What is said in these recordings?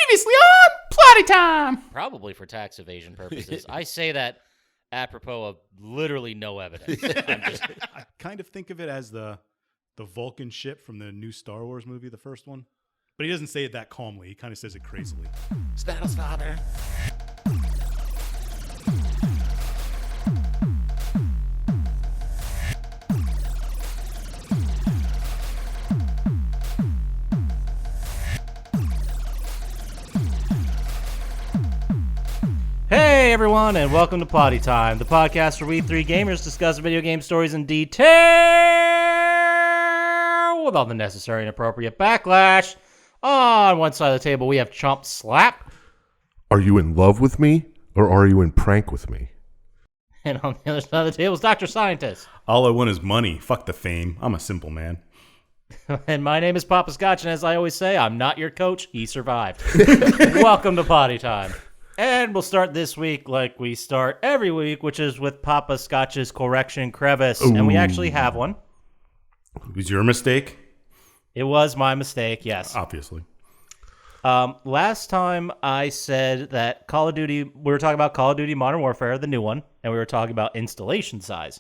Previously on Plotty Time. Probably for tax evasion purposes. I say that apropos of literally no evidence. I kind of think of it as the Vulcan ship from the new Star Wars movie, the first one. But he doesn't say it that calmly. He kind of says it crazily. Status father. Hey everyone, and welcome to Plotty Time, the podcast where we three gamers discuss video game stories in detail with all the necessary and appropriate backlash. On one side of the table, we have Chump Slap. Are you in love with me, or are you in prank with me? And on the other side of the table is Dr. Syintist. All I want is money. Fuck the fame. I'm a simple man. And my name is Poppascotch, and as I always say, I'm not your coach. He survived. Welcome to Plotty Time. And we'll start this week like we start every week, which is with Poppascotch's correction crevice. Ooh. And we actually have one. It was your mistake? It was my mistake, yes. Obviously. Last time I said that we were talking about Call of Duty Modern Warfare, the new one, and we were talking about installation size.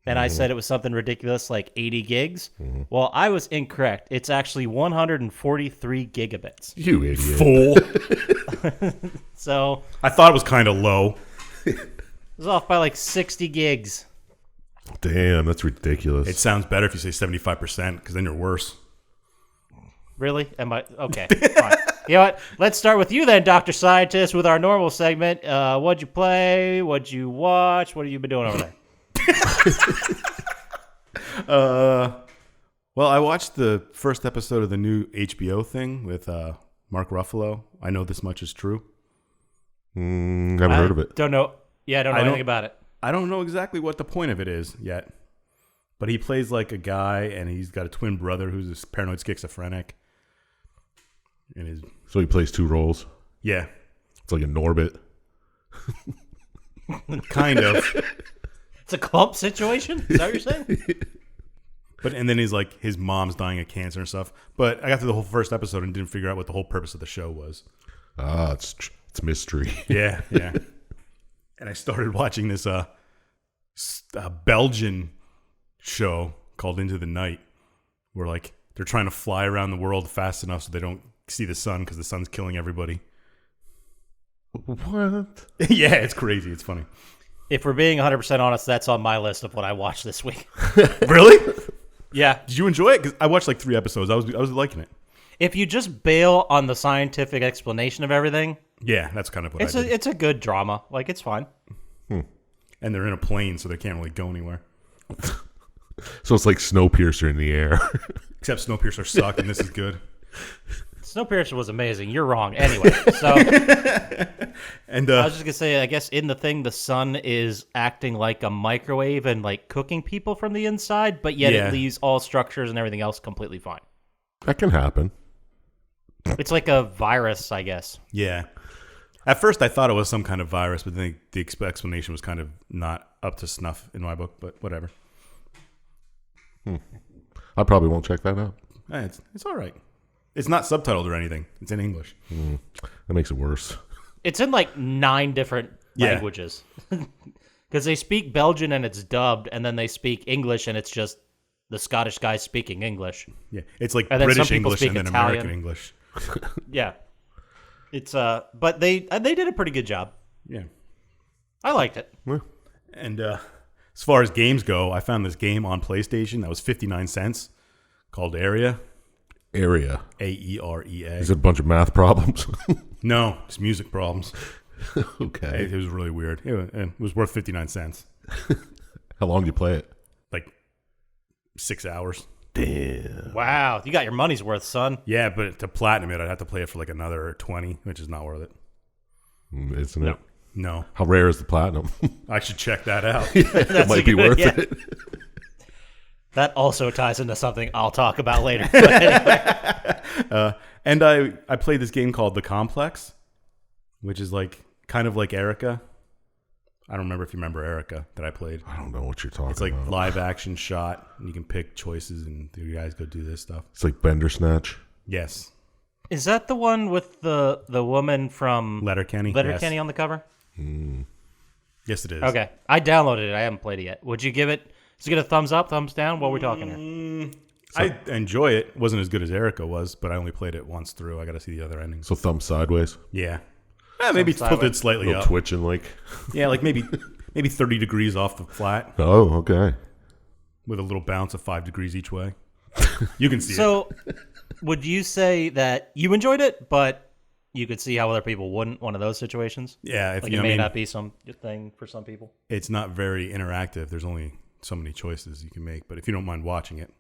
And I said it was something ridiculous like 80 gigs. Mm-hmm. Well, I was incorrect. It's actually 143 gigabits. You idiot. Fool. So I thought it was kind of low. It was off by like 60 gigs. Damn, that's ridiculous. It sounds better if you say 75%, because then you're worse. Really? Am I? Okay, fine. You know what? Let's start with you then, Dr. Syintist, with our normal segment. What'd you play? What'd you watch? What have you been doing over there? Well, I watched the first episode of the new HBO thing with Mark Ruffalo. I Know This Much Is True. Never heard of it. Don't know. Yeah, I don't know anything about it. I don't know exactly what the point of it is yet. But he plays like a guy, and he's got a twin brother who's a paranoid schizophrenic. So he plays two roles? Yeah. It's like a Norbit. Kind of. It's a clump situation? Is that what you're saying? And then he's like, his mom's dying of cancer and stuff. But I got through the whole first episode and didn't figure out what the whole purpose of the show was. It's mystery. Yeah. And I started watching this Belgian show called Into the Night, where like they're trying to fly around the world fast enough so they don't see the sun because the sun's killing everybody. What? Yeah, it's crazy. It's funny. If we're being 100% honest, that's on my list of what I watched this week. Really? Yeah. Did you enjoy it? Because I watched like 3 episodes. I was liking it. If you just bail on the scientific explanation of everything, yeah, that's kind of what I did. It's a good drama. Like, it's fine. And they're in a plane, so they can't really go anywhere. So it's like Snowpiercer in the air. Except Snowpiercer sucked, and this is good. Snowpiercer was amazing. You're wrong. Anyway, so and I was just gonna say, I guess in the thing, the sun is acting like a microwave and like cooking people from the inside, but yet it leaves all structures and everything else completely fine. That can happen. It's like a virus, I guess. Yeah. At first, I thought it was some kind of virus, but then the explanation was kind of not up to snuff in my book. But whatever. I probably won't check that out. It's all right. It's not subtitled or anything. It's in English. That makes it worse. It's in like 9 different languages. Because they speak Belgian and it's dubbed, and then they speak English and it's just the Scottish guy speaking English. Yeah, it's like and British English and then Italian. American English. Yeah. It's but they did a pretty good job. Yeah. I liked it. Yeah. And as far as games go, I found this game on PlayStation that was 59 cents called Area. Area. Aerea. Is it a bunch of math problems? No, it's music problems. Okay. It was really weird. It was worth 59 cents. How long did you play it? Like 6 hours. Damn. Wow, you got your money's worth, son. Yeah, but to platinum it, I'd have to play it for like another 20, which is not worth it. Isn't it? No. How rare is the platinum? I should check that out. It might be worth it. That also ties into something I'll talk about later. Anyway. And I played this game called The Complex, which is like kind of like Erica. I don't remember if you remember Erica that I played. I don't know what you're talking about. It's like live action shot, and you can pick choices, and you guys go do this stuff. It's like Bandersnatch. Yes. Is that the one with the woman from Letterkenny. Letterkenny Yes. on the cover? Yes, it is. Okay. I downloaded it. I haven't played it yet. Would you give it... Does it get a thumbs up, thumbs down? What are we talking here? I enjoy it. Wasn't as good as Erica was, but I only played it once through. I got to see the other endings. So thumb sideways. Yeah. Maybe tilted slightly Little up. twitching like. Yeah, like maybe 30 degrees off the flat Oh, okay. with a little bounce of 5 degrees each way. You can see it. So, would you say that you enjoyed it, but you could see how other people wouldn't? One of those situations? Yeah, if Like you it I may mean, not be some thing for some people. it's not very interactive. There's only so many choices you can make, but if you don't mind watching it,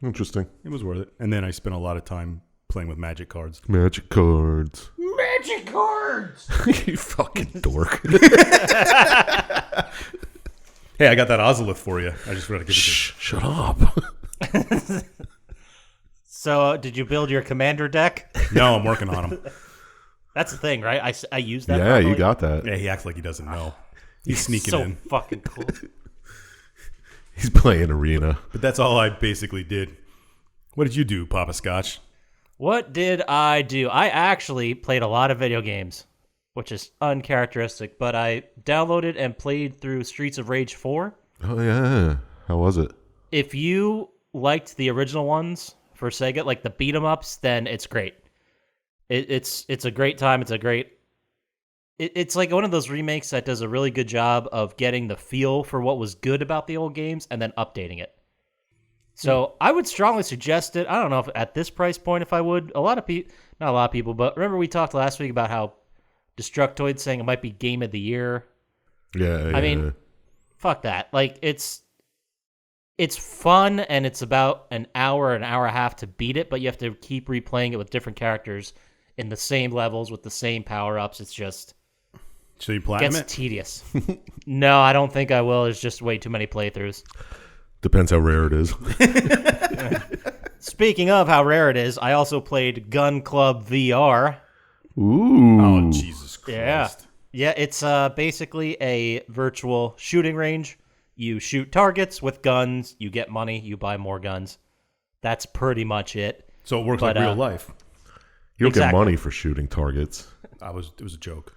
Interesting. it was worth it. And then I spent a lot of time playing with magic cards. Magic cards. Magic cards! You fucking dork. Hey, I got that Ozolith for you. I just forgot to give it to you. Shh, shut up. So, did you build your commander deck? No, I'm working on him. That's the thing, right? I use that. Yeah, properly. you got that. Yeah, he acts like he doesn't know. He's sneaking so in. fucking cool. He's playing Arena. But that's all I basically did. What did you do, Poppascotch? What did I do? I actually played a lot of video games, which is uncharacteristic, but I downloaded and played through Streets of Rage 4. Oh, yeah. How was it? If you liked the original ones for Sega, like the beat 'em ups, then it's great. It's a great time. It's a great... It's like one of those remakes that does a really good job of getting the feel for what was good about the old games and then updating it. So I would strongly suggest it. I don't know if at this price point if I would. A lot of people, not a lot of people, but remember we talked last week about how Destructoid saying it might be Game of the Year. Yeah. I mean, fuck that. Like it's fun and it's about an hour and a half to beat it, but you have to keep replaying it with different characters in the same levels with the same power-ups. It's just... So you platinum gets it? tedious. No, I don't think I will. There's just way too many playthroughs. Depends how rare it is. Speaking of how rare it is, I also played Gun Club VR. Ooh. Oh, Jesus Christ. Yeah, it's basically a virtual shooting range. You shoot targets with guns, you get money, you buy more guns. That's pretty much it. So it works But, like real life. You don't get exactly. money for shooting targets. It was a joke.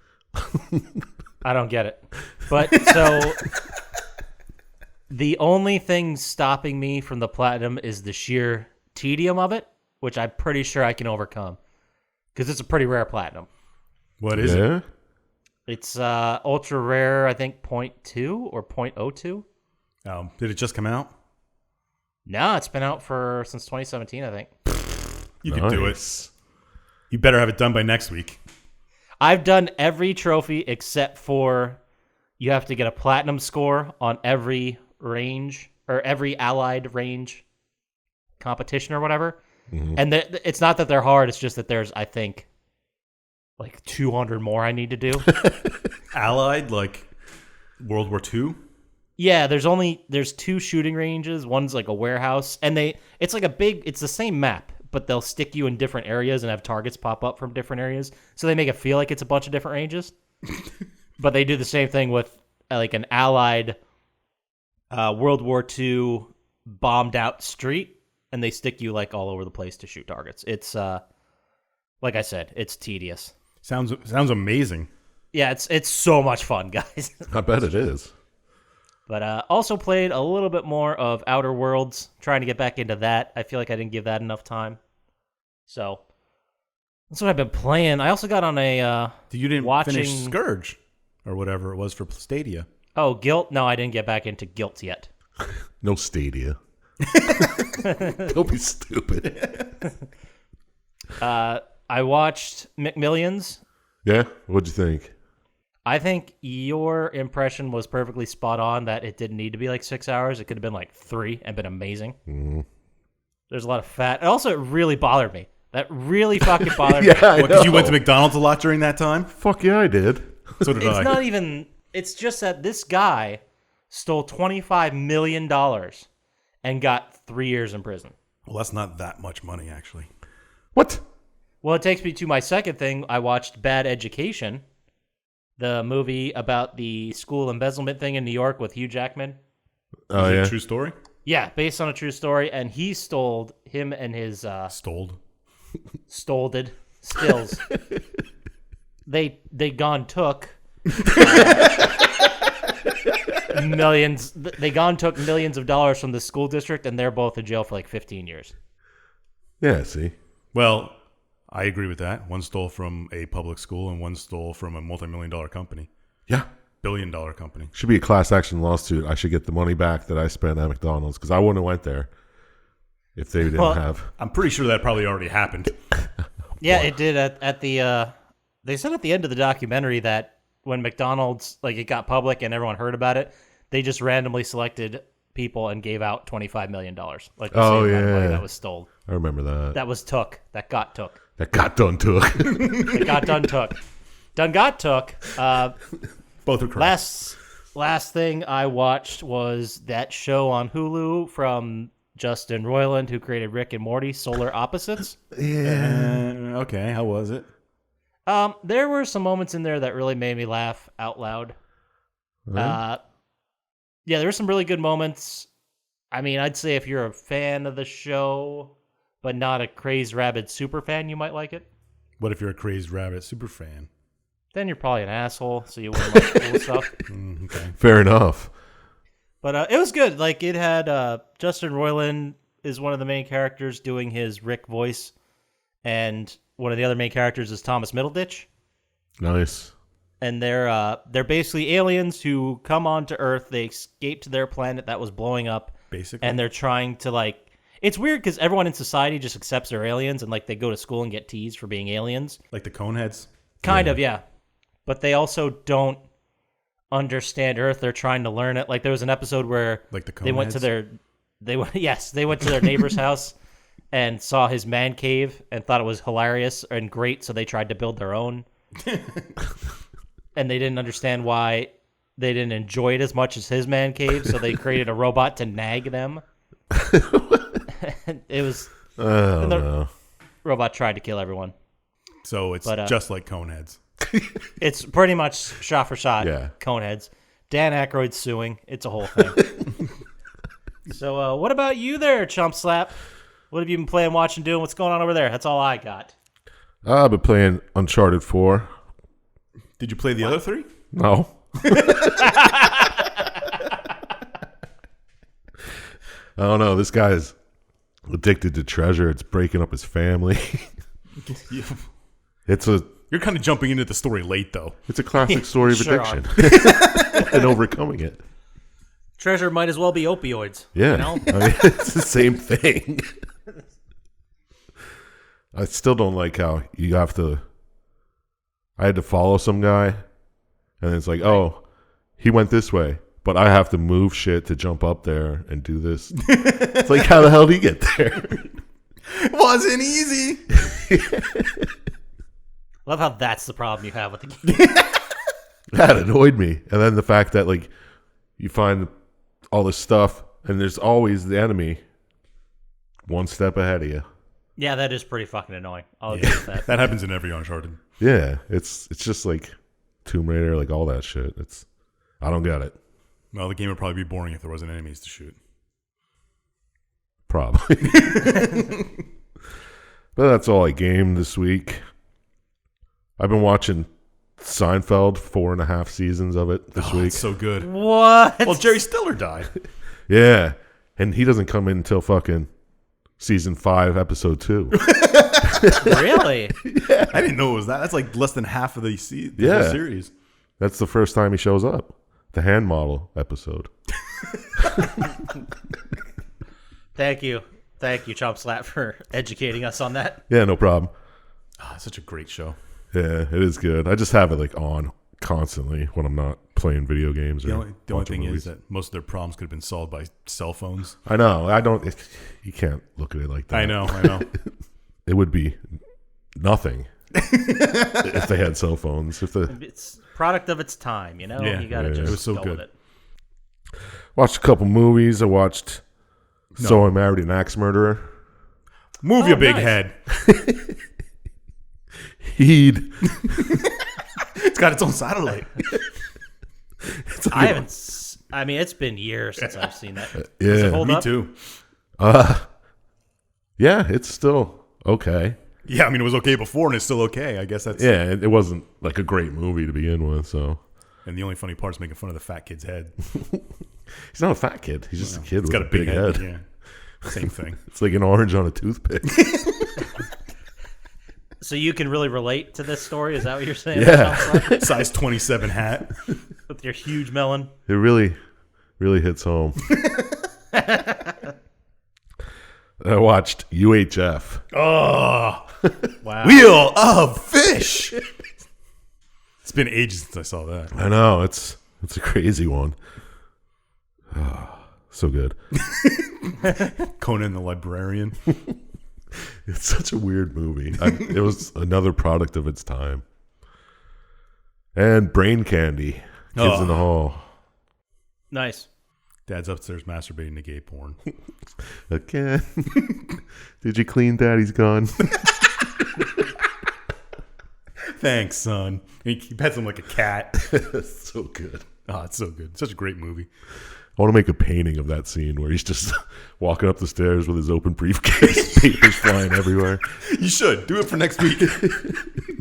I don't get it. But so the only thing stopping me from the platinum is the sheer tedium of it, which I'm pretty sure I can overcome because it's a pretty rare platinum. What is it? Yeah? It's ultra rare, I think 0.2 or 0.02. Did it just come out? No, it's been out since 2017, I think. You can do it. You better have it done by next week. I've done every trophy except for you have to get a platinum score on every range or every allied range competition or whatever. Mm-hmm. And it's not that they're hard. It's just that there's, I think, like 200 more I need to do. Allied, like World War II? Yeah, there's 2 shooting ranges. One's like a warehouse, and it's the same map, but they'll stick you in different areas and have targets pop up from different areas. So they make it feel like it's a bunch of different ranges. But they do the same thing with like an allied World War II bombed out street, and they stick you like all over the place to shoot targets. It's like I said, it's tedious. Sounds amazing. Yeah, it's so much fun, guys. I bet it is. But also played a little bit more of Outer Worlds, trying to get back into that. I feel like I didn't give that enough time. So that's what I've been playing. I also got on a You didn't watching... finish Scourge or whatever it was for Stadia. Oh, Guilt? No, I didn't get back into Guilt yet. No Stadia. Don't be stupid. I watched McMillions. Yeah? What'd you think? I think your impression was perfectly spot on that it didn't need to be like 6 hours. It could have been like 3 and been amazing. Mm-hmm. There's a lot of fat. And also, it really bothered me. That really fucking bothered Yeah, me. Because you went to McDonald's a lot during that time? Fuck yeah, I did. So did I. It's not even... It's just that this guy stole $25 million and got 3 years in prison. Well, that's not that much money, actually. What? Well, it takes me to my second thing. I watched Bad Education, the movie about the school embezzlement thing in New York with Hugh Jackman. Oh, Is it yeah? a true story? Yeah, based on a true story. And he stole him and his... Stoled. Stolded. Stills. They gone took millions. They gone took millions of dollars from the school district, and they're both in jail for like 15 years. Yeah, see? Well, I agree with that. One stole from a public school and one stole from a multi-million-dollar company. Yeah. Billion-dollar company. Should be a class action lawsuit. I should get the money back that I spent at McDonald's because I wouldn't have went there if they didn't have. I'm pretty sure that probably already happened. Yeah, it did at the. They said at the end of the documentary that when McDonald's, like, it got public and everyone heard about it, they just randomly selected people and gave out $25 million. Like the same amount of money that was stolen. I remember that. That was took. That got took. That got done took. It got done took. Done got took. Both are correct. Last thing I watched was that show on Hulu from Justin Roiland, who created Rick and Morty, Solar Opposites. Yeah. Okay, how was it? There were some moments in there that really made me laugh out loud. Yeah, there were some really good moments. I mean, I'd say if you're a fan of the show, but not a Crazed Rabbit super fan, you might like it. What if you're a Crazed Rabbit super fan? Then you're probably an asshole, so you wouldn't like cool stuff. Okay. Fair enough. But it was good. Like, it had Justin Roiland is one of the main characters doing his Rick voice, and one of the other main characters is Thomas Middleditch. Nice. And they're basically aliens who come onto Earth. They escaped their planet that was blowing up. Basically. And they're trying to, like... It's weird because everyone in society just accepts they're aliens, and, like, they go to school and get teased for being aliens. Like the Coneheads? Kind of, yeah. But they also don't understand Earth. They're trying to learn it. Like, there was an episode where like the Coneheads? they went to their neighbor's house and saw his man cave and thought it was hilarious and great, so they tried to build their own. And they didn't understand why they didn't enjoy it as much as his man cave, so they created a robot to nag them. It was... Oh, no. Robot tried to kill everyone. So it's just like Coneheads. It's pretty much shot for shot. Yeah. Coneheads. Dan Aykroyd suing. It's a whole thing. So, what about you there, Chump Slap? What have you been playing, watching, doing? What's going on over there? That's all I got. I've been playing Uncharted 4. Did you play the other three? No. I don't know. This guy's addicted to treasure. It's breaking up his family. You're kind of jumping into the story late, though. It's a classic story of Sure addiction and overcoming it. Treasure might as well be opioids. Yeah. You know? I mean, it's the same thing. I still don't like how you have to... I had to follow some guy, and it's like, oh, he went this way, but I have to move shit to jump up there and do this. It's like, how the hell did he get there? Wasn't easy. Love how that's the problem you have with the game. That annoyed me. And then the fact that, like, you find all this stuff, and there's always the enemy one step ahead of you. Yeah, that is pretty fucking annoying. I'll agree with that. That happens in every Uncharted. Yeah, it's just like Tomb Raider, like all that shit. I don't get it. Well, the game would probably be boring if there wasn't enemies to shoot. Probably. But that's all I gamed this week. I've been watching Seinfeld, 4.5 seasons of it this week. It's so good. What? Well, Jerry Stiller died. Yeah, and he doesn't come in until fucking season 5, episode 2. Really? Yeah. I didn't know it was that. That's like less than half of the whole series. That's the first time he shows up. The hand model episode. Thank you, Chump Slap, for educating us on that. Yeah, no problem. Such a great show. Yeah, it is good. I just have it like on constantly when I'm not playing video games. The Or only watching thing movies. is that most of their problems could have been solved by cell phones. I know. I don't. You can't look at it like that. I know. It would be nothing if they had cell phones. It's product of its time, you know? Yeah, You gotta yeah, just it was so go good. with it. Watched a couple movies. I watched So I Married an Axe Murderer. Move your big nice. head. Heed. It's got its own satellite. I haven't. I mean, it's been years since I've seen that. Yeah. Hold Me up? too. Yeah, it's still okay. Yeah, I mean, it was okay before, and it's still okay. I guess that's... Yeah, it wasn't like a great movie to begin with, so... And the only funny part is making fun of the fat kid's head. He's not a fat kid. He's just a kid with got a big head. Yeah, same thing. It's like an orange on a toothpick. So you can really relate to this story? Is that what you're saying? Yeah. Size 27 hat. With your huge melon? It really hits home. I watched UHF. Oh, Wow. Wheel of Fish. It's been ages since I saw that. I know, it's a crazy one. Oh, so good. Conan the Librarian. It's such a weird movie. It was another product of its time. And Brain Candy. Kids in the Hall. Nice. Dad's upstairs masturbating to gay porn. Again. Did you clean Daddy's gun? Thanks, son. He pets him like a cat. So good. Oh, it's so good. Such a great movie. I want to make a painting of that scene where he's just walking up the stairs with his open briefcase, papers flying everywhere. You should. Do it for next week.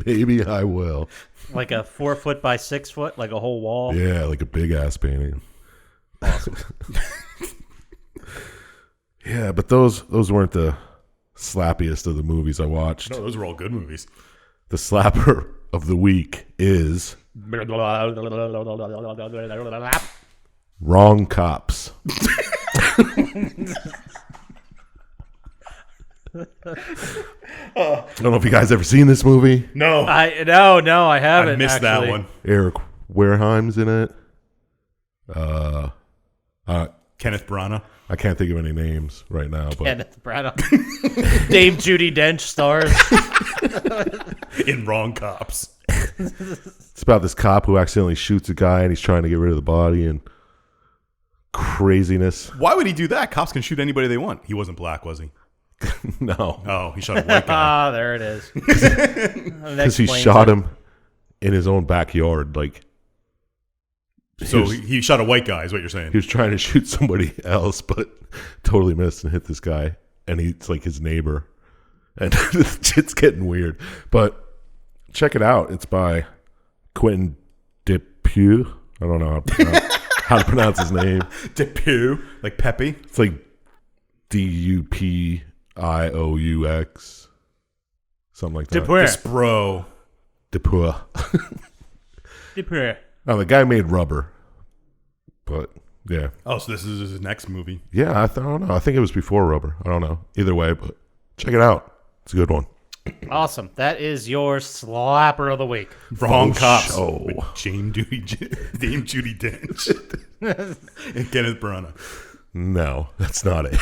Maybe I will. Like a 4 foot by 6 foot, like a whole wall. Yeah, like a big ass painting. Awesome. Yeah, but those weren't the slappiest of the movies I watched. No, those were all good movies. The slapper of the week is Wrong Cops. I don't know if you guys ever seen this movie. No. I haven't. I missed actually. that one. Eric Wareheim's in it. Kenneth Branagh. I can't think of any names right now, but Kenneth Branagh. Dame Judi Dench stars. In Wrong Cops. it's about this cop who accidentally shoots a guy and he's trying to get rid of the body and craziness. Why would he do that? Cops can shoot anybody they want. He wasn't black, was he? No. Oh, he shot a white guy. Ah, there it is. Because he shot him in his own backyard. Like, So he shot a white guy is what you're saying. he was trying to shoot somebody else, but totally missed and hit this guy. And it's like his neighbor. And it's getting weird. But check it out. It's by Quentin Dupieux. I don't know how to pronounce his name. Depew. Like Pepe. It's like Dupieux. Something like that. Despro. Dupieux. Dupieux. Oh, the guy made Rubber. But, yeah. Oh, so this is his next movie. Yeah, I don't know. I think it was before Rubber. I don't know. Either way, but check it out. It's a good one. Awesome. That is your slapper of the week. Wrong Cops. show. With Dame Judi Dench. And Kenneth Branagh. No, that's not it.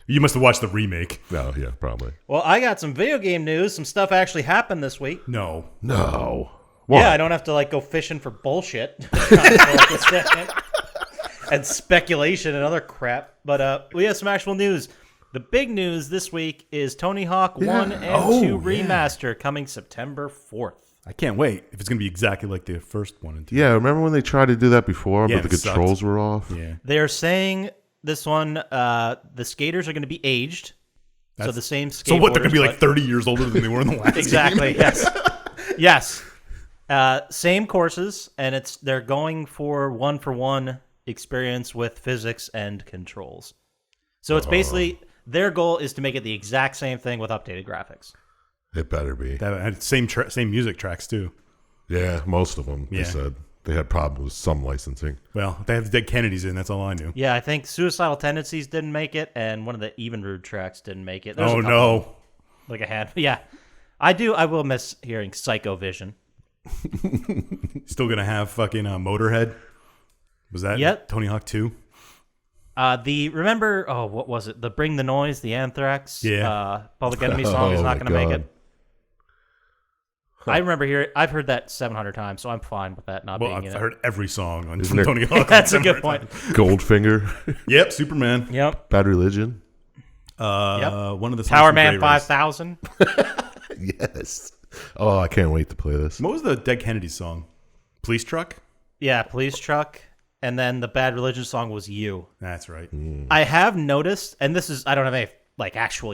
You must have watched the remake. No, yeah, probably. Well, I got some video game news. Some stuff actually happened this week. No. No. What? Yeah, I don't have to go fishing for bullshit and speculation and other crap. But we have some actual news. The big news this week is Tony Hawk 1 and 2 Remaster coming September 4th. I can't wait if it's going to be exactly like the first one and two. Yeah, remember when they tried to do that before, Yeah, but the it sucked. controls were off? Yeah. They're saying this one, the skaters are going to be aged. So the same skateboarders. So what, they're going to be like 30 years older than they were in the last Exactly, game? yes. Yes. Same courses, and they're going for one experience with physics and controls. So it's basically their goal is to make it the exact same thing with updated graphics. It better be. That had same music tracks too. Yeah, most of them, they Yeah. said. They had problems with some licensing. Well, they have the Dead Kennedys in. That's all I knew. Yeah, I think Suicidal Tendencies didn't make it, and one of the Evinrude tracks didn't make it. There's a Oh, couple, no. like a hand. Yeah, I will miss hearing Psycho Vision. Still going to have fucking Motorhead. Was that Yep. Tony Hawk 2? Remember, what was it? The Bring the Noise, the Anthrax, Yeah. Public Enemy song is Oh, not my going to make God. it. I remember I've heard that 700 times, so I'm fine with that not Well, being in I've it. heard every song on Isn't there- Tony Hawk. That's a good point. Goldfinger, Yep, Superman. Yep. Bad Religion. One of the songs Power from Man Gray Race. 5000. Yes. Oh, I can't wait to play this. What was the Dead Kennedys song? Police Truck? Yeah, Police Truck. And then the Bad Religion song was You. That's right. I have noticed, and this is, I don't have any actual,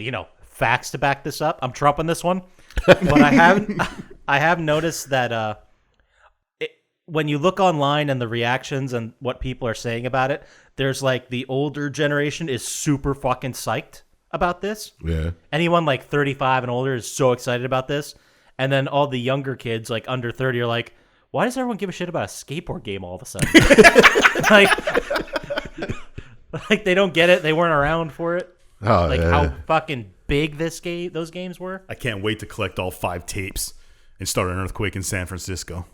facts to back this up. I'm trumping this one, but I have noticed that when you look online and the reactions and what people are saying about it, there's like the older generation is super fucking psyched about this. Yeah. Anyone like 35 and older is so excited about this. And then all the younger kids like under 30 are like, why does everyone give a shit about a skateboard game all of a sudden? like they don't get it. They weren't around for it. Oh, like yeah. how fucking big those games were. I can't wait to collect all 5 tapes and start an earthquake in San Francisco.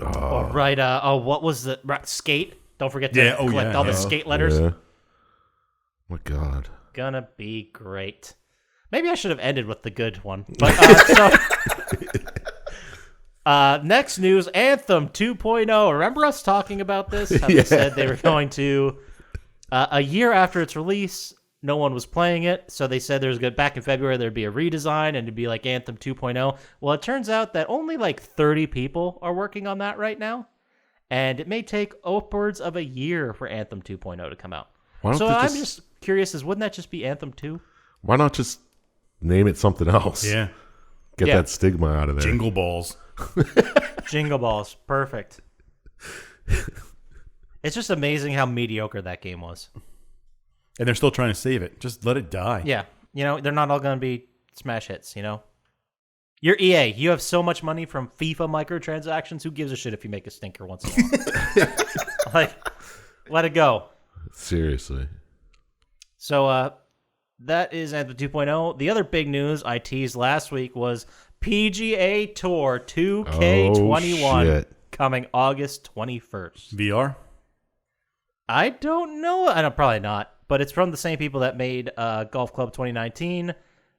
Oh, right. What was the skate? Don't forget to collect all the skate letters. Yeah. My God. Gonna be great. Maybe I should have ended with the good one. But next news, Anthem 2.0. Remember us talking about this? How they said they were going to a year after its release. No one was playing it, so they said back in February there'd be a redesign and it'd be like Anthem 2.0. Well, it turns out that only like 30 people are working on that right now, and it may take upwards of a year for Anthem 2.0 to come out. So I'm just curious, wouldn't that just be Anthem 2? Why not just name it something else? Yeah. Get that stigma out of there. Jingle balls. Jingle balls. Perfect. It's just amazing how mediocre that game was. And they're still trying to save it. Just let it die. Yeah. They're not all going to be smash hits, You're EA. You have so much money from FIFA microtransactions. Who gives a shit if you make a stinker once in a while? Like, let it go. Seriously. So, that is Anthem 2.0. The other big news I teased last week was PGA Tour 2K21 coming August 21st. VR? I don't know. Probably not. But it's from the same people that made Golf Club 2019.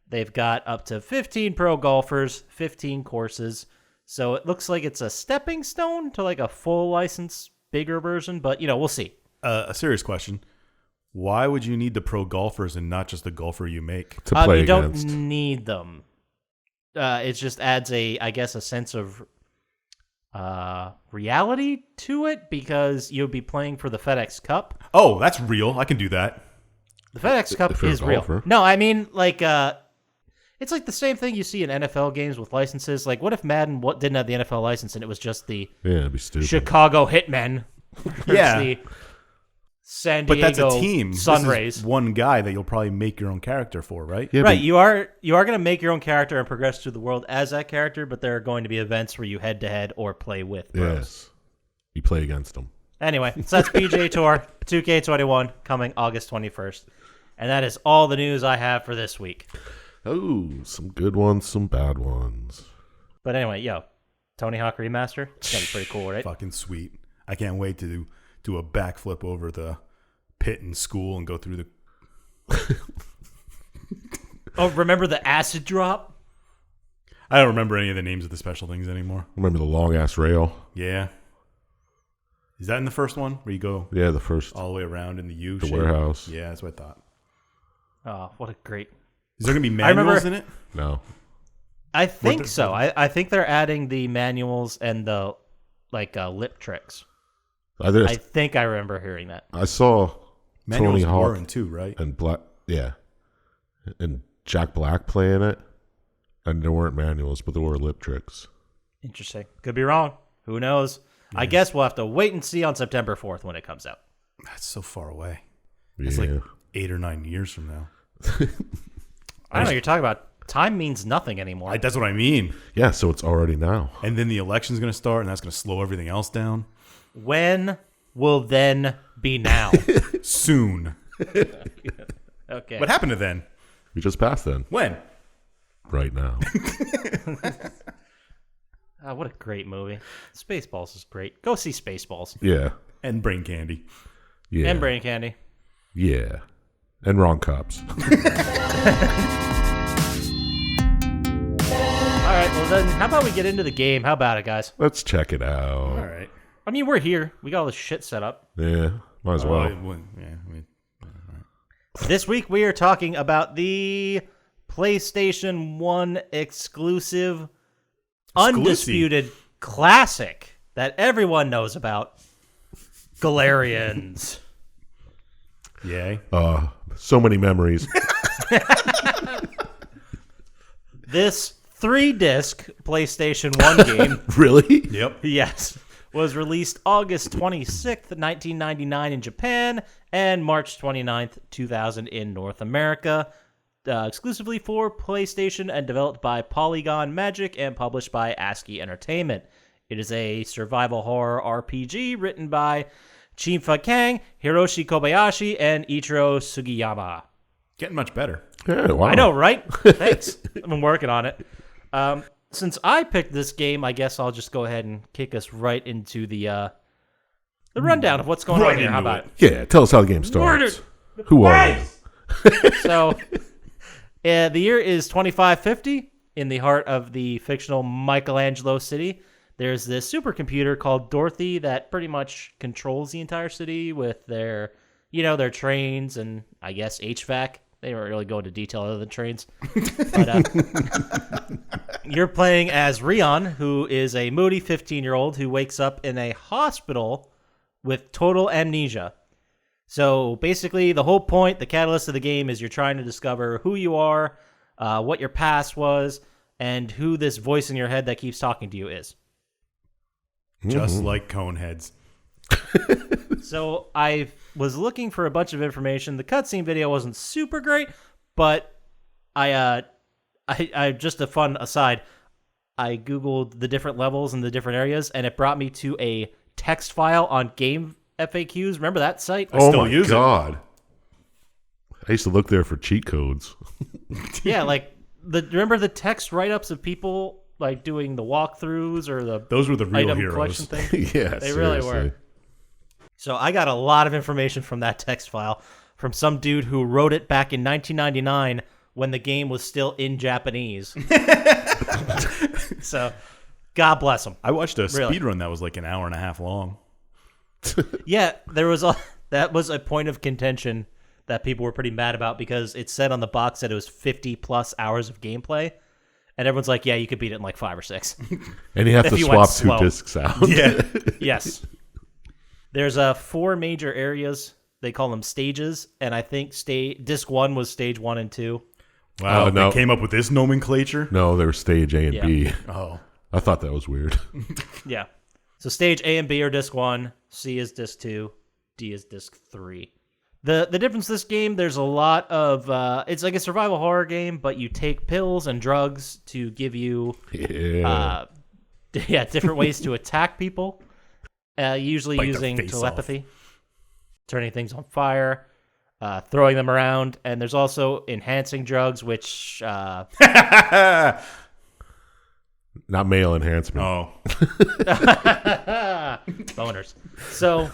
They've got up to 15 pro golfers, 15 courses. So it looks like it's a stepping stone to like a full license, bigger version. But, we'll see. A serious question. Why would you need the pro golfers and not just the golfer you make? To play you against. don't need them. It just adds a sense of reality to it because you'll be playing for the FedEx Cup. Oh, that's real. I can do that. The FedEx Cup is real. No, I mean, like, it's like the same thing you see in NFL games with licenses. Like, what if Madden didn't have the NFL license and it was just the it'd be stupid. Chicago Hitmen? Yeah. The San Diego but that's a team. Sunrays. This is one guy that you'll probably make your own character for, right? Yeah, right. You are going to make your own character and progress through the world as that character, but there are going to be events where you head-to-head or play with pros. Yes. You play against them. Anyway, so that's PGA Tour 2K21 coming August 21st. And that is all the news I have for this week. Oh, some good ones, some bad ones. But anyway, Tony Hawk Remaster. It's going to be pretty cool, right? Fucking sweet. I can't wait to do a backflip over the pit in school and go through the... Oh, remember the acid drop? I don't remember any of the names of the special things anymore. Remember the long-ass rail? Yeah. Is that in the first one where you go Yeah, the first. all the way around in the U The shape? warehouse. Yeah, that's what I thought. Oh, what a great... Is there going to be manuals in it? No. I think so. I think they're adding the manuals and the lip tricks. I think I remember hearing that. I saw Manuals Tony Hawk were in two, right? and and Jack Black playing it, and there weren't manuals, but there were lip tricks. Interesting. Could be wrong. Who knows? Yeah. I guess we'll have to wait and see on September 4th when it comes out. That's so far away. Yeah. It's like 8 or 9 years from now. I don't know what you're talking about. Time means nothing anymore. That's what I mean. Yeah, so it's already now. And then the election's going to start, and that's going to slow everything else down. When will then be now? Soon. Okay. What happened to then? We just passed then. When? Right now. What a great movie. Spaceballs is great. Go see Spaceballs. Yeah. And Brain Candy. Yeah. And Brain Candy. Yeah. And Wrong Cops. All right, well then, how about we get into the game? How about it, guys? Let's check it out. All right. I mean, we're here. We got all this shit set up. Yeah, might as well. This week we are talking about the PlayStation 1 exclusive, undisputed classic that everyone knows about, Galerians. Yay. So many memories. This 3-disc PlayStation 1 game, Really? Yep. yes, was released August 26th, 1999 in Japan and March 29th, 2000 in North America, exclusively for PlayStation and developed by Polygon Magic and published by ASCII Entertainment. It is a survival horror RPG written by Chimfa Kang, Hiroshi Kobayashi, and Ichiro Sugiyama. Getting much better. Yeah, wow. I know, right? Thanks. I've been working on it. Since I picked this game, I guess I'll just go ahead and kick us right into the rundown of what's going on here. How about it? Yeah, tell us how the game starts. Who are you? So, the year is 2550 in the heart of the fictional Michelangelo city. There's this supercomputer called Dorothy that pretty much controls the entire city with their trains and, I guess, HVAC. They don't really go into detail other than trains. But you're playing as Rion, who is a moody 15-year-old who wakes up in a hospital with total amnesia. So basically, the whole point, the catalyst of the game is you're trying to discover who you are, what your past was, and who this voice in your head that keeps talking to you is. Just like Coneheads. So I was looking for a bunch of information. The cutscene video wasn't super great, but I just a fun aside, I Googled the different levels and the different areas, and it brought me to a text file on Game FAQs. Remember that site? Oh still my use it. God. I used to look there for cheat codes. Yeah, like remember the text write-ups of people like doing the walkthroughs or Those were the real item heroes. collection thing? Yeah, They really seriously. were. So I got a lot of information from that text file from some dude who wrote it back in 1999 when the game was still in Japanese. So, God bless him. I watched a Really? speed run that was like an hour and a half long. Yeah, that was a point of contention that people were pretty mad about because it said on the box that it was 50 plus hours of gameplay. And everyone's like, yeah, you could beat it in like 5 or 6. And you have If to you went swap slow. 2 discs out. Yeah. Yes. There's 4 major areas. They call them stages. And I think disc 1 was stage 1 and 2. Wow, no. they came up with this nomenclature? No, they were stage A and Yeah. B. Oh. I thought that was weird. Yeah. So stage A and B are disc 1, C is disc 2, D is disc 3. The difference this game, there's a lot of it's like a survival horror game, but you take pills and drugs to give you Yeah. different ways to attack people. Usually Bite their using face telepathy, turning things on fire, throwing them around, and there's also enhancing drugs, which Not male enhancement. Oh. boners. So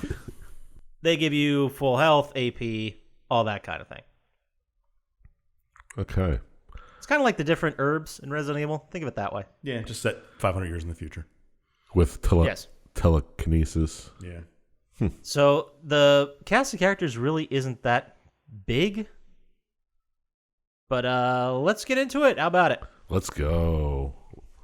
they give you full health, AP, all that kind of thing. Okay. It's kind of like the different herbs in Resident Evil. Think of it that way. Yeah, just set 500 years in the future. With Yes. telekinesis. Yeah. So the cast of characters really isn't that big. But let's get into it. How about it? Let's go.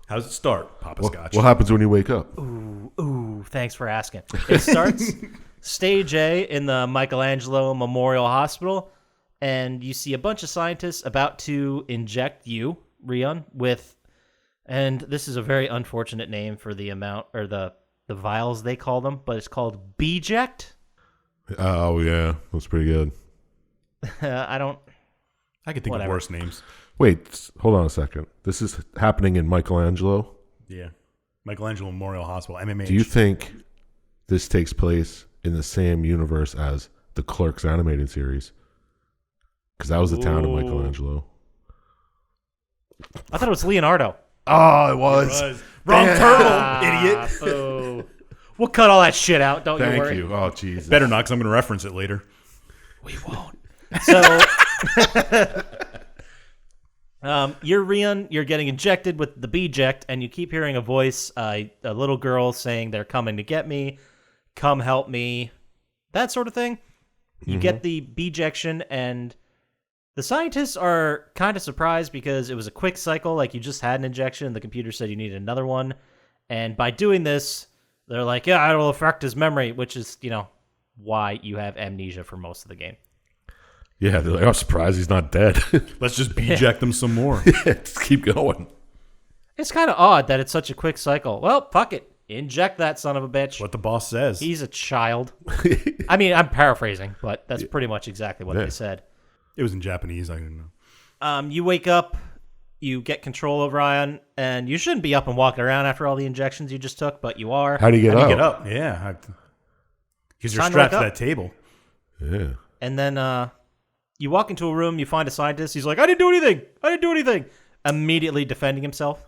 How does it start, Poppascotch? What happens when you wake up? Ooh, thanks for asking. It starts stage A in the Michelangelo Memorial Hospital, and you see a bunch of scientists about to inject you, Rion, with, and this is a very unfortunate name for the amount, or the vials they call them, but it's called Beject. Oh, yeah. That's pretty good. I I could think Whatever. of worse names. Wait, hold on a second. This is happening in Michelangelo. Yeah. Michelangelo Memorial Hospital, MMH. Do you think this takes place in the same universe as the Clerks animated series? Because that was the town of Ooh. Michelangelo. thought it was Leonardo. Oh, it was. Wrong Damn. turtle, idiot. Boo. We'll cut all that shit out, don't you Thank worry. you. Oh, Jesus. Better not, because I'm going to reference it later. We won't. So, you're Rion, you're getting injected with the Beject, and you keep hearing a voice, a little girl saying, they're coming to get me, come help me, that sort of thing. You get the Bejection, and the scientists are kind of surprised because it was a quick cycle, like you just had an injection, and the computer said you needed another one. And by doing this, they're like, yeah, it'll affect his memory, which is, why you have amnesia for most of the game. Yeah, they're like, I'm surprised he's not dead. Let's just eject them some more. Yeah, just keep going. It's kind of odd that it's such a quick cycle. Well, fuck it. Inject that son of a bitch. What the boss says. He's a child. I mean, I'm paraphrasing, but that's pretty much exactly what they said. It was in Japanese. I didn't know. You wake up, you get control of Ryan, and you shouldn't be up and walking around after all the injections you just took, but you are. How do you get up? Get up. Yeah. Because you're Time to strapped to wake that table. Yeah. And then you walk into a room, you find a scientist. He's like, I didn't do anything. Immediately defending himself.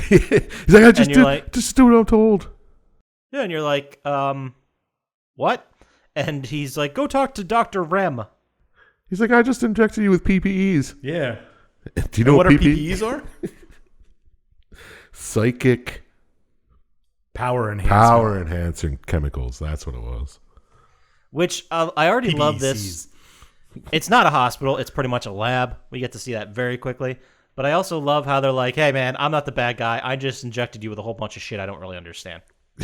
He's like, I just do what I'm told. Yeah, and you're like, what? And he's like, go talk to Dr. Rem. He's like, I just injected you with PPEs. Yeah. Do you know what PPEs are? Psychic power enhancing chemicals. That's what it was. Which I already PPECs. love this. It's not a hospital. It's pretty much a lab. We get to see that very quickly. But I also love how they're like, hey, man, I'm not the bad guy. I just injected you with a whole bunch of shit I don't really understand.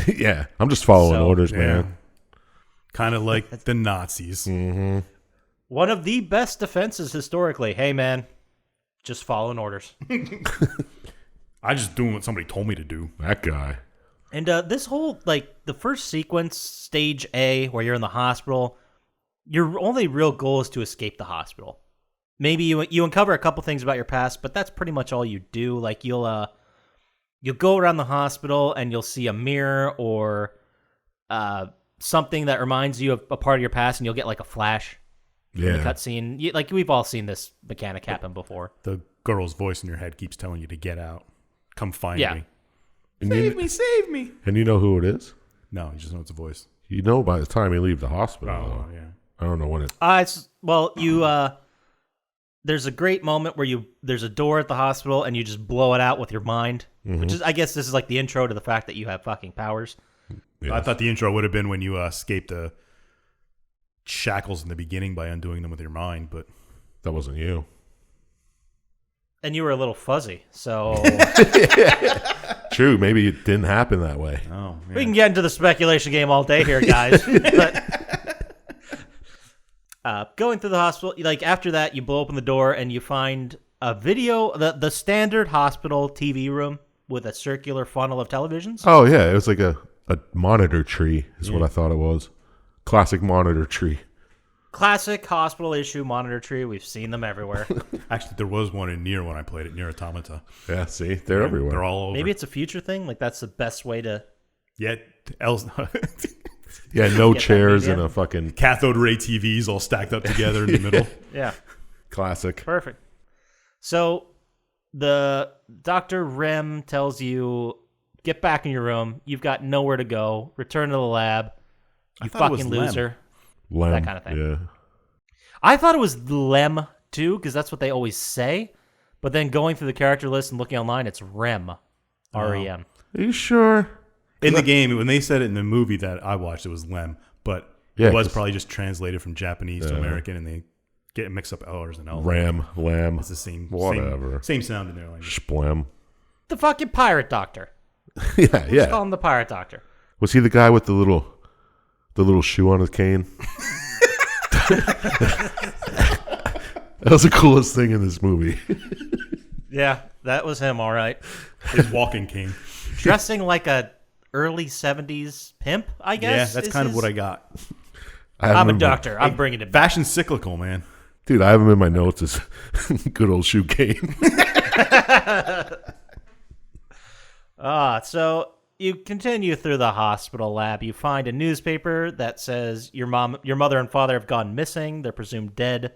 Yeah, I'm just following orders, man. Kind of like the Nazis. Mm-hmm. One of the best defenses historically. Hey, man, just following orders. I just doing what somebody told me to do. That guy. And this whole, like, the first sequence, stage A, where you're in the hospital, your only real goal is to escape the hospital. Maybe you uncover a couple things about your past, but that's pretty much all you do. Like, you'll go around the hospital and you'll see a mirror or something that reminds you of a part of your past, and you'll get like a flash in the cutscene. Like, we've all seen this mechanic happen before. The girl's voice in your head keeps telling you to get out. Come find me. And Save me. And you know who it is? No, you just know it's a voice. You know by the time you leave the hospital. Oh, yeah. I don't know when it. There's a great moment where there's a door at the hospital and you just blow it out with your mind, which is, I guess this is like the intro to the fact that you have fucking powers. Yes. I thought the intro would have been when you escaped the shackles in the beginning by undoing them with your mind, but That wasn't you. And you were a little fuzzy, so True, maybe it didn't happen that way. oh, yeah. we can get into the speculation game all day here, guys. But, going through the hospital, like after that, you blow open the door and you find a video, the standard hospital TV room with a circular funnel of televisions. Oh yeah, it was like a monitor tree is what I thought it was. Classic monitor tree. Classic hospital issue monitor tree. We've seen them everywhere. Actually, there was one in Nier when I played it, Nier Automata. Yeah, see, they're everywhere. They're all over. Maybe it's a future thing. Like that's the best way to. Yeah, else. Yeah, no Get that chairs media. and a fucking Cathode ray TVs all stacked up together in the middle. Yeah. classic. Perfect. So the Dr. Rem tells you, get back in your room. You've got nowhere to go. Return to the lab. You thought it was fucking Lem. loser. Lem, That kind of thing. Yeah. I thought it was Lem too, because that's what they always say. But then going through the character list and looking online, it's Rem. R-E-M. Are you sure? In the game, when they said it in the movie that I watched, it was Lem, but Yeah, it was 'cause- probably just translated from Japanese to American, and they get mixed up L's and L's. Ram, lamb, It's the same, whatever. same sound in their language. Splem. The fucking pirate doctor. Yeah, Just yeah. call him the pirate doctor. Was he the guy with the little shoe on his cane? That was the coolest thing in this movie. Yeah, that was him, all right. His walking cane. Dressing like a early 70s pimp, I guess. Yeah, that's kind of what I got. I'm a doctor. I'm bringing it back. Fashion's cyclical, man. Dude, I have him in my notes as good old shoe cane. So you continue through the hospital lab. You find a newspaper that says your mother and father have gone missing. They're presumed dead.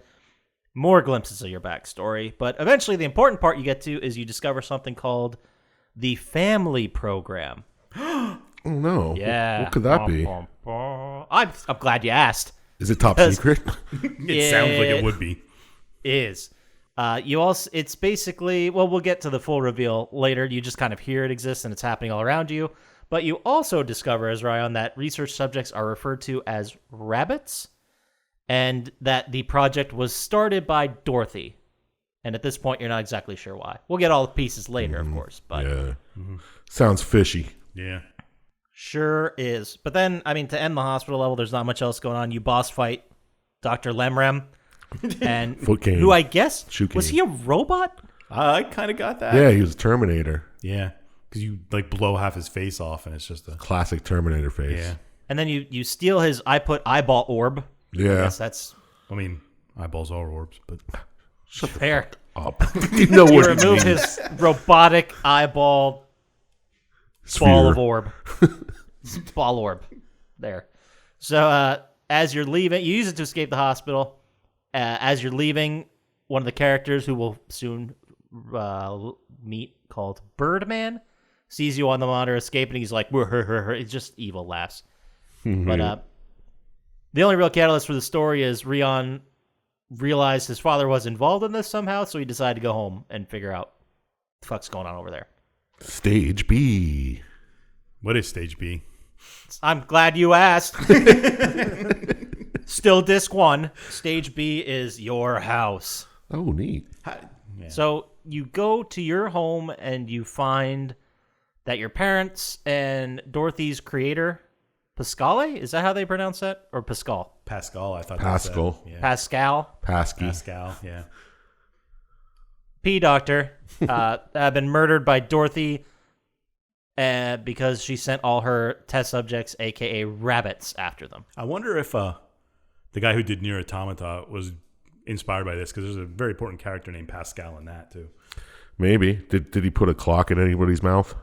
More glimpses of your backstory. But eventually the important part you get to is you discover something called the family program. Oh no. Yeah. What could that be? I'm glad you asked. Is it top Because- secret? It sounds like it would be. Is. It's basically, well, we'll get to the full reveal later. You just kind of hear it exists and it's happening all around you. But you also discover, as Ryan, that research subjects are referred to as rabbits, and that the project was started by Dorothy. And at this point, you're not exactly sure why. We'll get all the pieces later, of course. But Yeah. Sounds fishy. Yeah. sure is. But then, I mean, to end the hospital level, there's not much else going on. You boss fight Dr. Lemrem. and Foot cane. who I guess Shoe was cane. he a robot? I kind of got that. Yeah, he was a Terminator. Yeah. Because you like blow half his face off and it's just a. Classic Terminator face. Yeah. And then you steal his I put eyeball orb. Yeah. I guess that's I mean, eyeballs are orbs, but. fair. Up. You know You what it remove means. his robotic eyeball ball of orb. Ball orb. There. So as you're leaving, you use it to escape the hospital. As you're leaving, one of the characters who will soon meet, called Birdman, sees you on the monitor escaping. He's like, it's just evil laughs. But the only real catalyst for the story is Rion realized his father was involved in this somehow, so he decided to go home and figure out what the fuck's going on over there. Stage B. What is stage B? I'm glad you asked. Still disc 1. Stage B is your house. Oh, neat. Yeah. So you go to your home and you find that your parents and Dorothy's creator, Pascale, is that how they pronounce that? Or Pascal? Pascal, I thought. Pascal. That was it. Yeah. Pascal? Pasky. Pascal, yeah. P Doctor have been murdered by Dorothy because she sent all her test subjects, aka rabbits, after them. I wonder if the guy who did Nier Automata was inspired by this, because there's a very important character named Pascal in that too. Maybe. Did he put a clock in anybody's mouth?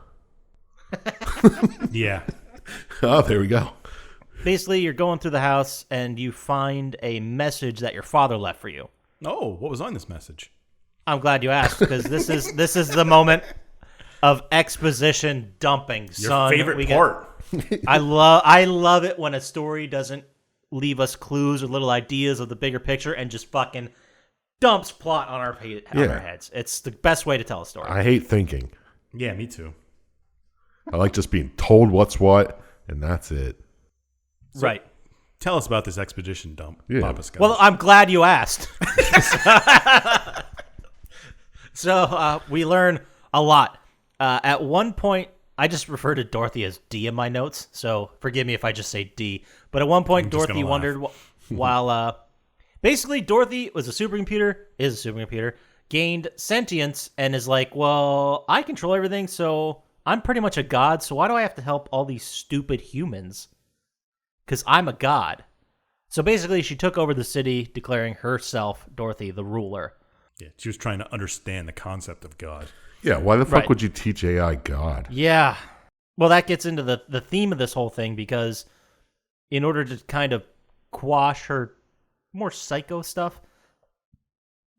Yeah. Oh, there we go. Basically, you're going through the house and you find a message that your father left for you. Oh, what was on this message? I'm glad you asked, because this is the moment of exposition dumping, Your son. favorite part. I love it when a story doesn't leave us clues or little ideas of the bigger picture and just fucking dumps plot on our heads. It's the best way to tell a story. I hate thinking. Yeah, me too. I like just being told what's what, and that's it. Right. Tell us about this expedition dump, Yeah. Poppascotch. Well, I'm glad you asked. So we learn a lot. At one point, I just refer to Dorothy as D in my notes, so forgive me if I just say D. But at one point, I'm just Dorothy gonna wondered while basically Dorothy is a supercomputer, gained sentience, and is like, well, I control everything, so I'm pretty much a god, so why do I have to help all these stupid humans? Because I'm a god. So basically, she took over the city, declaring herself, Dorothy, the ruler. yeah, she was trying to understand the concept of God. Yeah, why the fuck Right. would you teach AI God? Yeah. Well, that gets into the theme of this whole thing, because in order to kind of quash her more psycho stuff,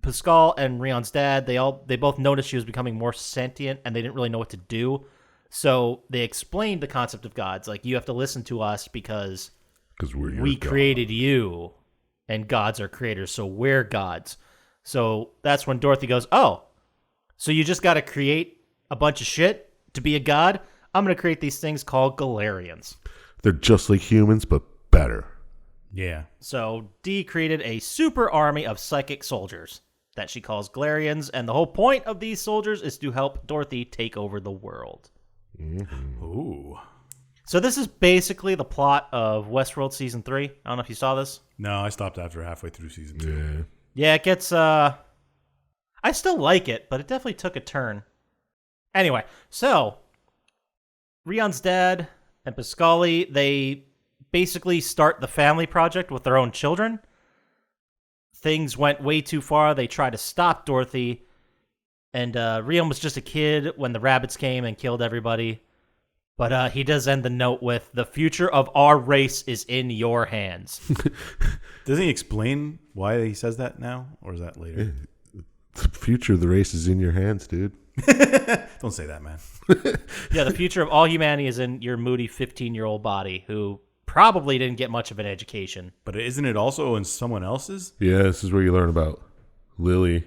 Pascal and Rion's dad, they both noticed she was becoming more sentient, and they didn't really know what to do. So they explained the concept of gods. Like, you have to listen to us because Because we created you, and gods are creators, so we're gods. So that's when Dorothy goes, oh, so you just got to create a bunch of shit to be a god? I'm going to create these things called Galerians. They're just like humans, but better. Yeah. So Dee created a super army of psychic soldiers that she calls Galerians, and the whole point of these soldiers is to help Dorothy take over the world. Ooh. So this is basically the plot of Westworld Season 3. I don't know if you saw this. No, I stopped after halfway through season 2. Yeah. Yeah, it gets, I still like it, but it definitely took a turn. Anyway, so Rion's dad and Pascale, they basically start the family project with their own children. Things went way too far. They tried to stop Dorothy, and Rion was just a kid when the rabbits came and killed everybody. But he does end the note with, the future of our race is in your hands. Doesn't he explain why he says that now? Or is that later? The future of the race is in your hands, dude. Don't say that, man. Yeah, the future of all humanity is in your moody 15-year-old body who probably didn't get much of an education. But isn't it also in someone else's? Yeah, this is where you learn about Lilia?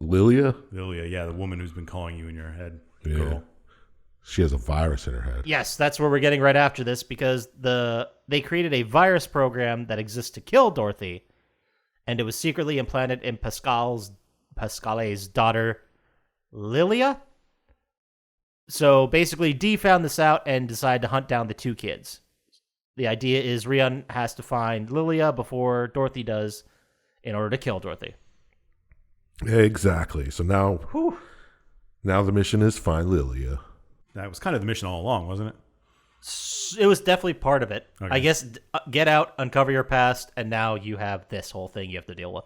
Lilia, yeah, the woman who's been calling you in your head. The Yeah. girl. She has a virus in her head. Yes, that's where we're getting right after this, because they created a virus program that exists to kill Dorothy, and it was secretly implanted in Pascale's daughter, Lilia. So basically, Dee found this out and decided to hunt down the two kids. The idea is Rion has to find Lilia before Dorothy does, in order to kill Dorothy. Exactly. So now the mission is find Lilia. That was kind of the mission all along, wasn't it? It was definitely part of it. Okay. I guess get out, uncover your past, and now you have this whole thing you have to deal with.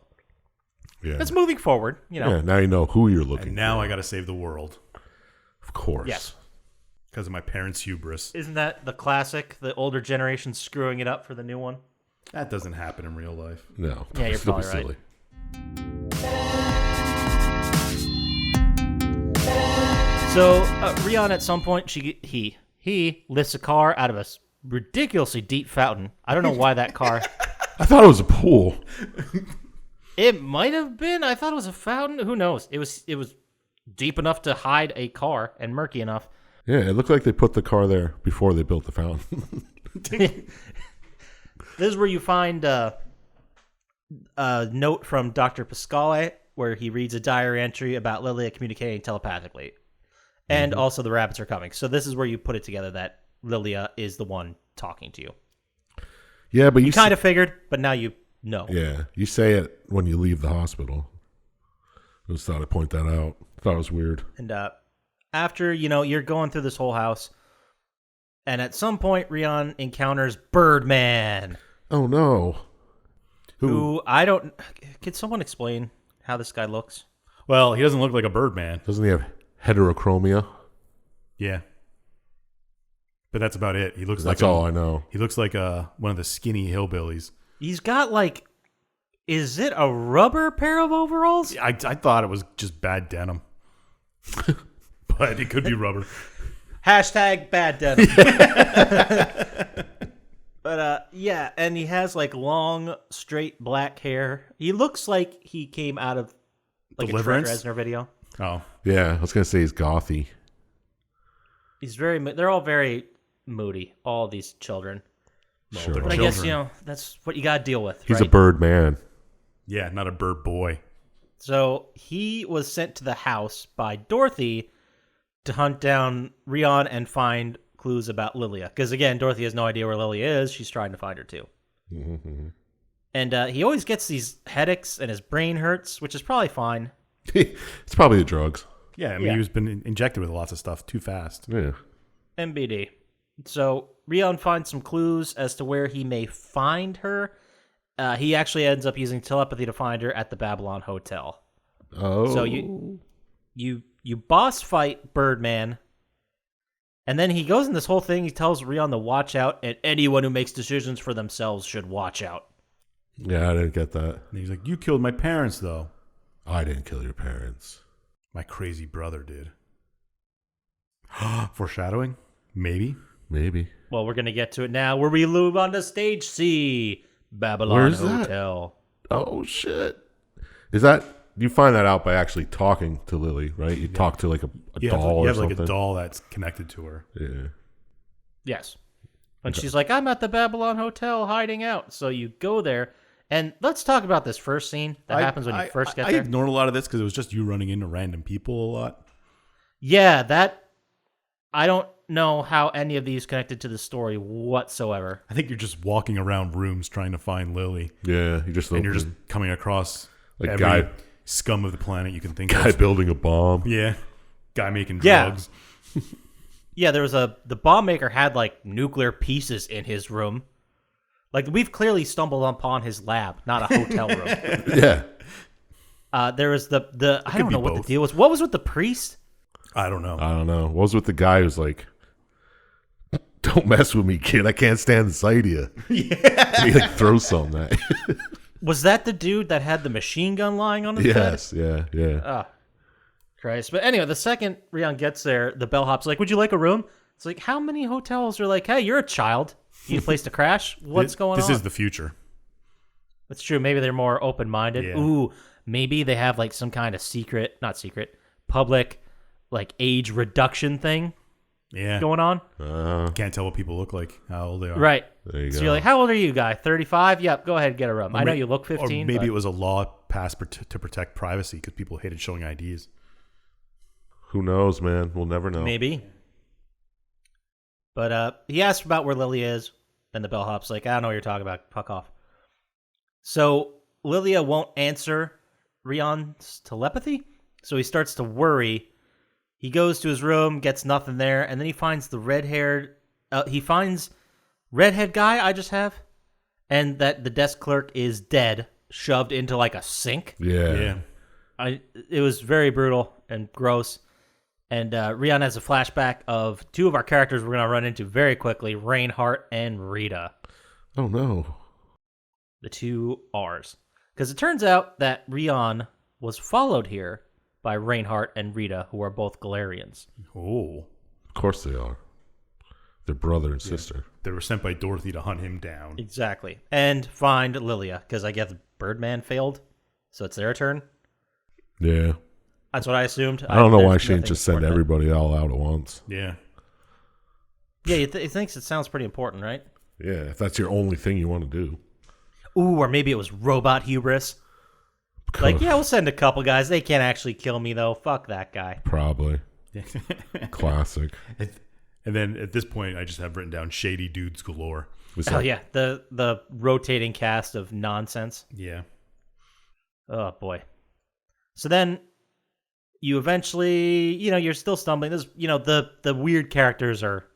Yeah. It's moving forward, you know. Yeah, now you know who you're looking And now for. I got to save the world Of course. Yes. because of my parents' hubris. Isn't that the classic? The older generation screwing it up for the new one? That doesn't happen in real life. No. Yeah, you're Still be probably silly. So Rion, at some point, he lifts a car out of a ridiculously deep fountain. I don't know why that car. I thought it was a pool. It might have been. I thought it was a fountain. Who knows? It was deep enough to hide a car and murky enough. Yeah, it looked like they put the car there before they built the fountain. This is where you find a note from Dr. Pascale where he reads a diary entry about Lilia communicating telepathically. And also the rabbits are coming. So this is where you put it together that Lilia is the one talking to you. Yeah, but You kind of figured, but now you know. Yeah, you say it when you leave the hospital. I just thought I'd point that out. Thought it was weird. And after, you're going through this whole house, and at some point, Rion encounters Birdman. Oh, no. Who I don't... Can someone explain how this guy looks? Well, he doesn't look like a bird man. Doesn't he have heterochromia? Yeah. But that's about it. He looks That's like all I know. He looks like one of the skinny hillbillies. He's got, like... Is it a rubber pair of overalls? I thought it was just bad denim. But it could be rubber. Hashtag bad denim. But, yeah, and he has, like, long, straight black hair. He looks like he came out of, like, Deliverance? a Trent Reznor video. Oh. Yeah, I was going to say he's gothy. They're all very moody, all these children. Sure. they're But I children. guess, that's what you got to deal with, He's right? a bird man. Yeah, not a bird boy. So he was sent to the house by Dorothy to hunt down Rion and find clues about Lilia. Because, again, Dorothy has no idea where Lilia is. She's trying to find her, too. Mm-hmm. And he always gets these headaches and his brain hurts, which is probably fine. It's probably the drugs. Yeah, I mean, Yeah. he was been injected with lots of stuff too fast. Yeah. MBD. So Rion finds some clues as to where he may find her. He actually ends up using telepathy to find her at the Babylon Hotel. Oh. So you boss fight Birdman, and then he goes in this whole thing. He tells Rion to watch out, and anyone who makes decisions for themselves should watch out. Yeah, I didn't get that. And he's like, "You killed my parents, though." I didn't kill your parents. My crazy brother did. Foreshadowing? Maybe. Maybe. Well, we're gonna get to it now, where we move on to Stage C, Babylon Where's that? Hotel. Oh, shit. Is that... You find that out by actually talking to Lily, right? You talk to like a You doll or have something. like a doll that's connected to her. Yeah. Yes. And she's like, I'm at the Babylon Hotel hiding out. So you go there. And let's talk about this first scene that happens when you first get I there. ignored a lot of this because it was just you running into random people a lot. Yeah, that... I don't know how any of these connected to the story whatsoever. I think you're just walking around rooms trying to find Lily. Yeah, And you're just coming across Like every guy- scum of the planet you can think guy of. building a bomb. Yeah. Guy making Yeah. drugs. Yeah, there was the bomb maker had like nuclear pieces in his room. Like we've clearly stumbled upon his lab, not a hotel room. Yeah. There was the I don't be know what both. the deal was. What was with the priest? I don't know. I don't know. What was with the guy who's like, don't mess with me, kid. I can't stand the sight of you. Yeah. He like throws something at you. Was that the dude that had the machine gun lying on his bed? Yes, yeah, yeah. Oh, Christ. But anyway, the second Rion gets there, the bellhop's like, would you like a room? It's like, how many hotels are like, hey, you're a child. You need a place to crash? What's going on? This is the future. That's true. Maybe they're more open-minded. Yeah. Ooh, maybe they have like some kind of public, like age reduction thing Yeah. going on. Can't tell what people look like, how old they are. Right. There you So go. you're like, how old are you, guy? 35? Yep, go ahead and get a room. I know you look 15. Or maybe but it was a law passed to protect privacy because people hated showing IDs. Who knows, man? We'll never know. maybe. But he asked about where Lily is, and the bellhop's like, I don't know what you're talking about. Fuck off. So Lilia won't answer Rion's telepathy, so he starts to worry. He goes to his room, gets nothing there, and then he finds the redhead guy I just have, and that the desk clerk is dead, shoved into like a sink. Yeah. It was very brutal and gross. And Rion has a flashback of two of our characters we're going to run into very quickly, Reinhardt and Rita. Oh, no. The two R's. Because it turns out that Rion was followed here by Reinhardt and Rita, who are both Galerians. Oh. Of course they are. They're brother and sister. They were sent by Dorothy to hunt him down. Exactly. And find Lilia, because I guess Birdman failed, so it's their turn. Yeah. That's what I assumed. I don't know why she didn't just send everybody all out at once. Yeah. Yeah, he thinks it sounds pretty important, right? Yeah, if that's your only thing you want to do. Ooh, or maybe it was robot hubris. Like, yeah, we'll send a couple guys. They can't actually kill me, though. Fuck that guy. Probably. Classic. And then at this point, I just have written down shady dudes galore. Oh, yeah. The rotating cast of nonsense. Yeah. Oh, boy. So then you eventually, you're still stumbling. This, the weird characters are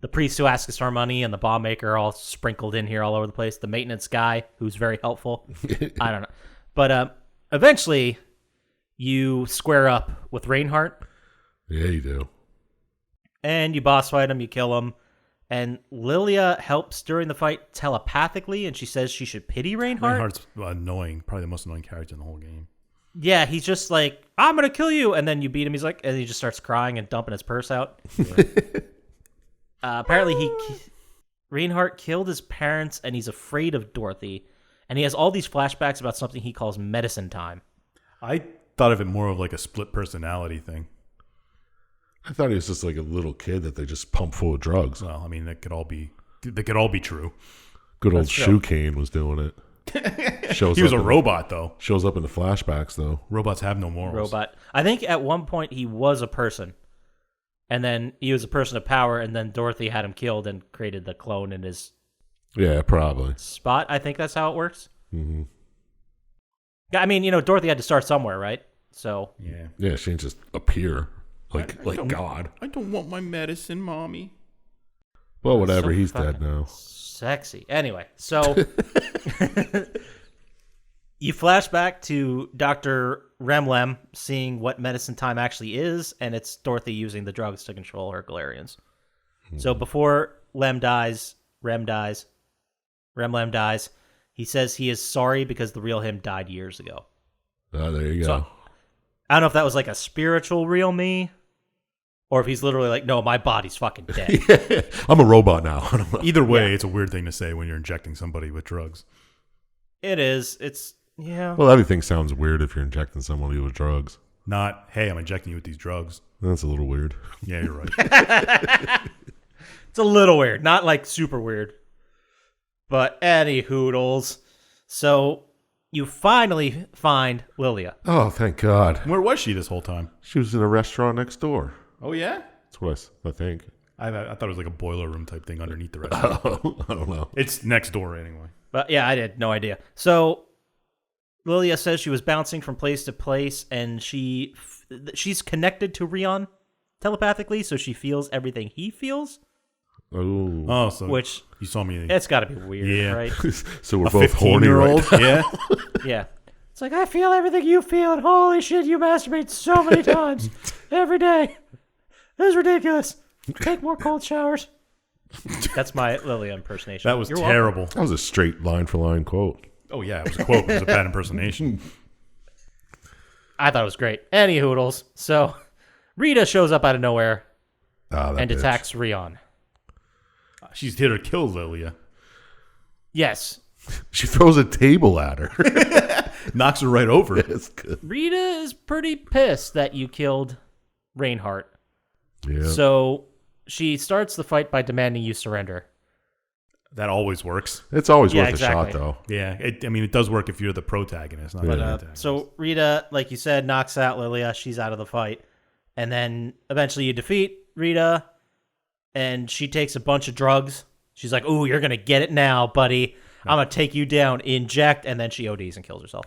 the priest who asks us for our money and the bomb maker all sprinkled in here all over the place. The maintenance guy who's very helpful. I don't know. But eventually you square up with Reinhardt. Yeah, you do. And you boss fight him, you kill him. And Lilia helps during the fight telepathically, and she says she should pity Reinhardt. Reinhardt's annoying. Probably the most annoying character in the whole game. Yeah, he's just like, I'm going to kill you. And then you beat him. He's like, and he just starts crying and dumping his purse out. Yeah. Apparently, Reinhardt killed his parents, and he's afraid of Dorothy. And he has all these flashbacks about something he calls medicine time. I thought of it more of like a split personality thing. I thought he was just like a little kid that they just pump full of drugs. Well, I mean, that could all be true. Good old Shoe Cane was doing it. He was a robot, though. Shows up in the flashbacks, though. Robots have no morals. Robot. I think at one point he was a person. And then he was a person of power, and then Dorothy had him killed and created the clone in his probably spot. I think that's how it works. Mm-hmm. I mean, Dorothy had to start somewhere, right? So yeah, she didn't just appear like God. I don't want my medicine, Mommy. Well, whatever. So He's dead now. Sexy. Anyway, so you flash back to Dr. Remlem seeing what medicine time actually is, and it's Dorothy using the drugs to control her Galerians. So before Remlem dies, he says he is sorry because the real him died years ago. Oh, there you go. So, I don't know if that was like a spiritual real me, or if he's literally like, no, my body's fucking dead. I'm a robot now. I don't know. Either way, it's a weird thing to say when you're injecting somebody with drugs. It is. It's, yeah. Well, everything sounds weird if you're injecting somebody with drugs. Not, hey, I'm injecting you with these drugs. That's a little weird. Yeah, you're right. It's a little weird. Not like super weird. But any hoodles. So you finally find Lilia. Oh, thank God. Where was she this whole time? She was in a restaurant next door. Oh, yeah? That's what I think. I thought it was like a boiler room type thing underneath the restaurant. I don't know. It's next door anyway. But yeah, I had no idea. So Lilia says she was bouncing from place to place, and she's connected to Rion telepathically, so she feels everything he feels. Oh, so which you saw me. It's got to be weird, right? So we're both horny, right? Yeah, yeah. It's like, I feel everything you feel, and holy shit, you masturbate so many times every day. This is ridiculous. Take more cold showers. That's my Lilia impersonation. That was terrible. Welcome. That was a straight line-for-line quote. Oh, yeah, it was a quote. It was a bad impersonation. I thought it was great. Any hoodles. So Rita shows up out of nowhere and attacks Rion. She's here to kill Lilia. Yes. She throws a table at her. Knocks her right over. That's good. Rita is pretty pissed that you killed Reinhardt. Yeah. So she starts the fight by demanding you surrender. That always works. It's always worth exactly. a shot, though. Yeah, it does work if you're the protagonist, not the antagonist. So Rita, like you said, knocks out Lilia. She's out of the fight. And then eventually you defeat Rita, and she takes a bunch of drugs. She's like, ooh, you're going to get it now, buddy. I'm going to take you down, inject, and then she ODs and kills herself.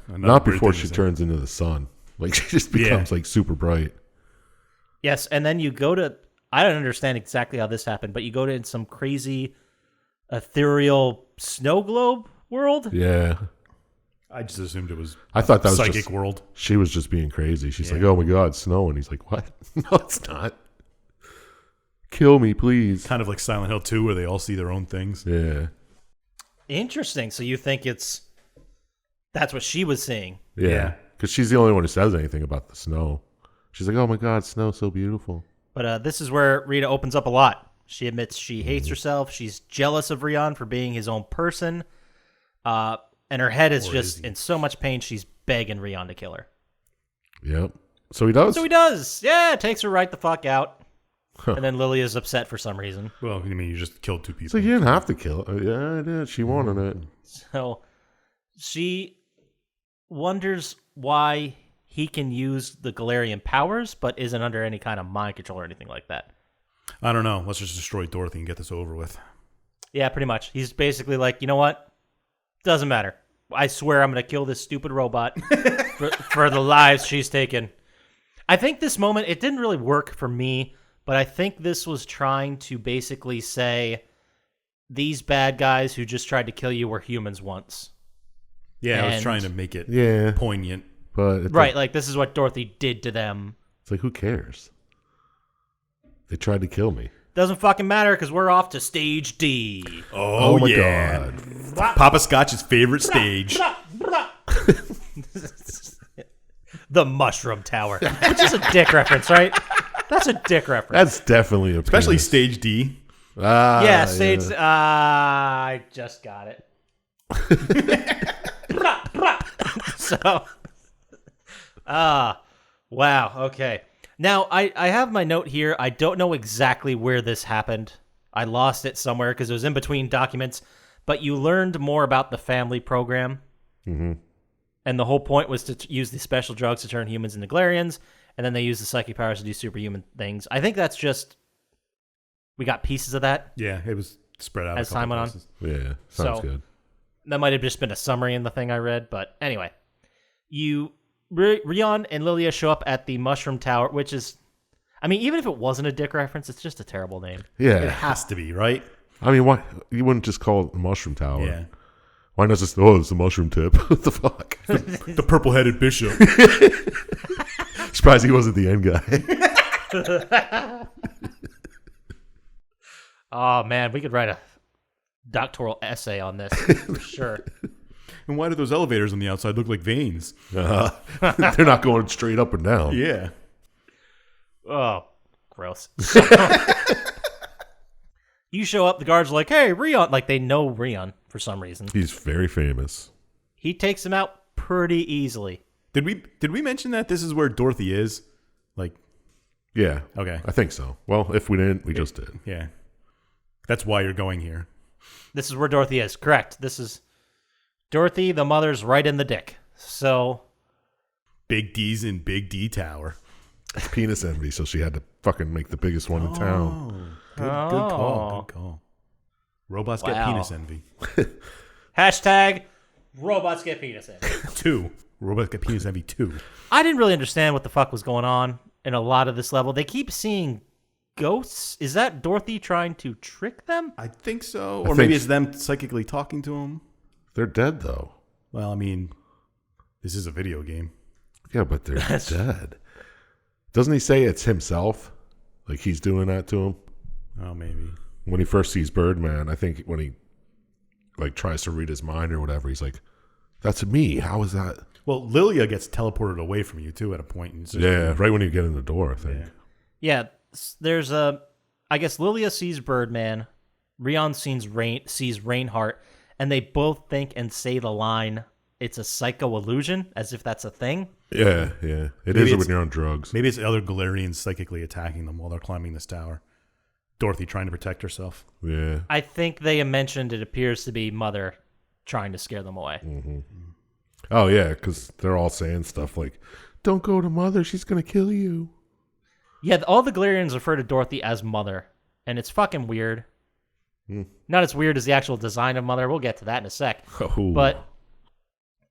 Not before she turns into the sun. Like, she just becomes, like, super bright. Yes, and then you go to... I don't understand exactly how this happened, but you go to some crazy ethereal snow globe world? Yeah. I just assumed it was I thought that was psychic just, world. She was just being crazy. She's like, oh, my God, it's snowing. He's like, what? No, it's not. Kill me, please. Kind of like Silent Hill 2, where they all see their own things. Yeah. Interesting. So you think that's what she was seeing? Yeah. Because she's the only one who says anything about the snow. She's like, oh, my God, snow's so beautiful. But this is where Rita opens up a lot. She admits she hates herself. She's jealous of Rion for being his own person. And her head is just in so much pain, she's begging Rion to kill her. Yep. So he does? Yeah, takes her right the fuck out. And then Lily is upset for some reason. Well, I mean, you just killed 2 people. So you didn't have to kill her. Yeah, I did. She wanted it. So she wonders why he can use the Galerian powers, but isn't under any kind of mind control or anything like that. I don't know. Let's just destroy Dorothy and get this over with. Yeah, pretty much. He's basically like, you know what? Doesn't matter. I swear I'm going to kill this stupid robot for the lives she's taken. I think this moment, it didn't really work for me, but I think this was trying to basically say these bad guys who just tried to kill you were humans once. Yeah, I was trying to make it poignant. But right, like this is what Dorothy did to them. It's like, who cares? They tried to kill me. Doesn't fucking matter because we're off to stage D. Oh my yeah. God. Poppascotch's favorite stage. The Mushroom Tower, which is a dick reference, right? That's a dick reference. That's definitely a Especially penis. stage D. Yeah, stage. I just got it. So, wow. Okay. Now I have my note here. I don't know exactly where this happened. I lost it somewhere because it was in between documents. But you learned more about the family program. Mm-hmm. And the whole point was to use the special drugs to turn humans into Galerians, and then they use the psychic powers to do superhuman things. I think that's just we got pieces of that. Yeah, it was spread out as time went on. Yeah, sounds good. That might have just been a summary in the thing I read, but anyway, Rion and Lilia show up at the Mushroom Tower, which is, I mean, even if it wasn't a dick reference, it's just a terrible name. Yeah, it has to be, right? I mean, why you wouldn't just call it the Mushroom Tower? Yeah. Why not just, it's the mushroom tip? What the fuck? The purple-headed bishop. Surprised he wasn't the end guy. Oh, man, we could write a doctoral essay on this, for sure. And why do those elevators on the outside look like veins? They're not going straight up and down. Yeah. Oh, gross. You show up, the guards are like, hey, Rion. Like, they know Rion for some reason. He's very famous. He takes him out pretty easily. Did we mention that this is where Dorothy is? Like, yeah. Okay. I think so. Well, if we didn't, we just did. Yeah. That's why you're going here. This is where Dorothy is. Correct. This is Dorothy, the mother's right in the dick. So. Big D's in Big D Tower. It's penis envy, so she had to fucking make the biggest one in town. Good call. Good call. Robots get penis envy. Hashtag robots get penis envy. 2. Robots get penis envy 2. I didn't really understand what the fuck was going on in a lot of this level. They keep seeing ghosts. Is that Dorothy trying to trick them? I think so. Or maybe it's them psychically talking to them. They're dead, though. Well, I mean, this is a video game. Yeah, but they're dead. Doesn't he say it's himself? Like he's doing that to him? Oh, maybe. When he first sees Birdman, I think when he like tries to read his mind or whatever, he's like, that's me. How is that? Well, Lilia gets teleported away from you, too, at a point. And yeah, right when you get in the door, I think. Yeah, there's a... I guess Lilia sees Birdman, Rion sees Reinhardt, and they both think and say the line, it's a psycho illusion, as if that's a thing. Yeah. It is when you're on drugs. Maybe it's other Galerians psychically attacking them while they're climbing this tower. Dorothy trying to protect herself. Yeah. I think they mentioned it appears to be Mother trying to scare them away. Mm-hmm. Oh, yeah, because they're all saying stuff like, don't go to Mother, she's going to kill you. Yeah, all the Galerians refer to Dorothy as Mother, and it's fucking weird. Not as weird as the actual design of Mother. We'll get to that in a sec. Oh. But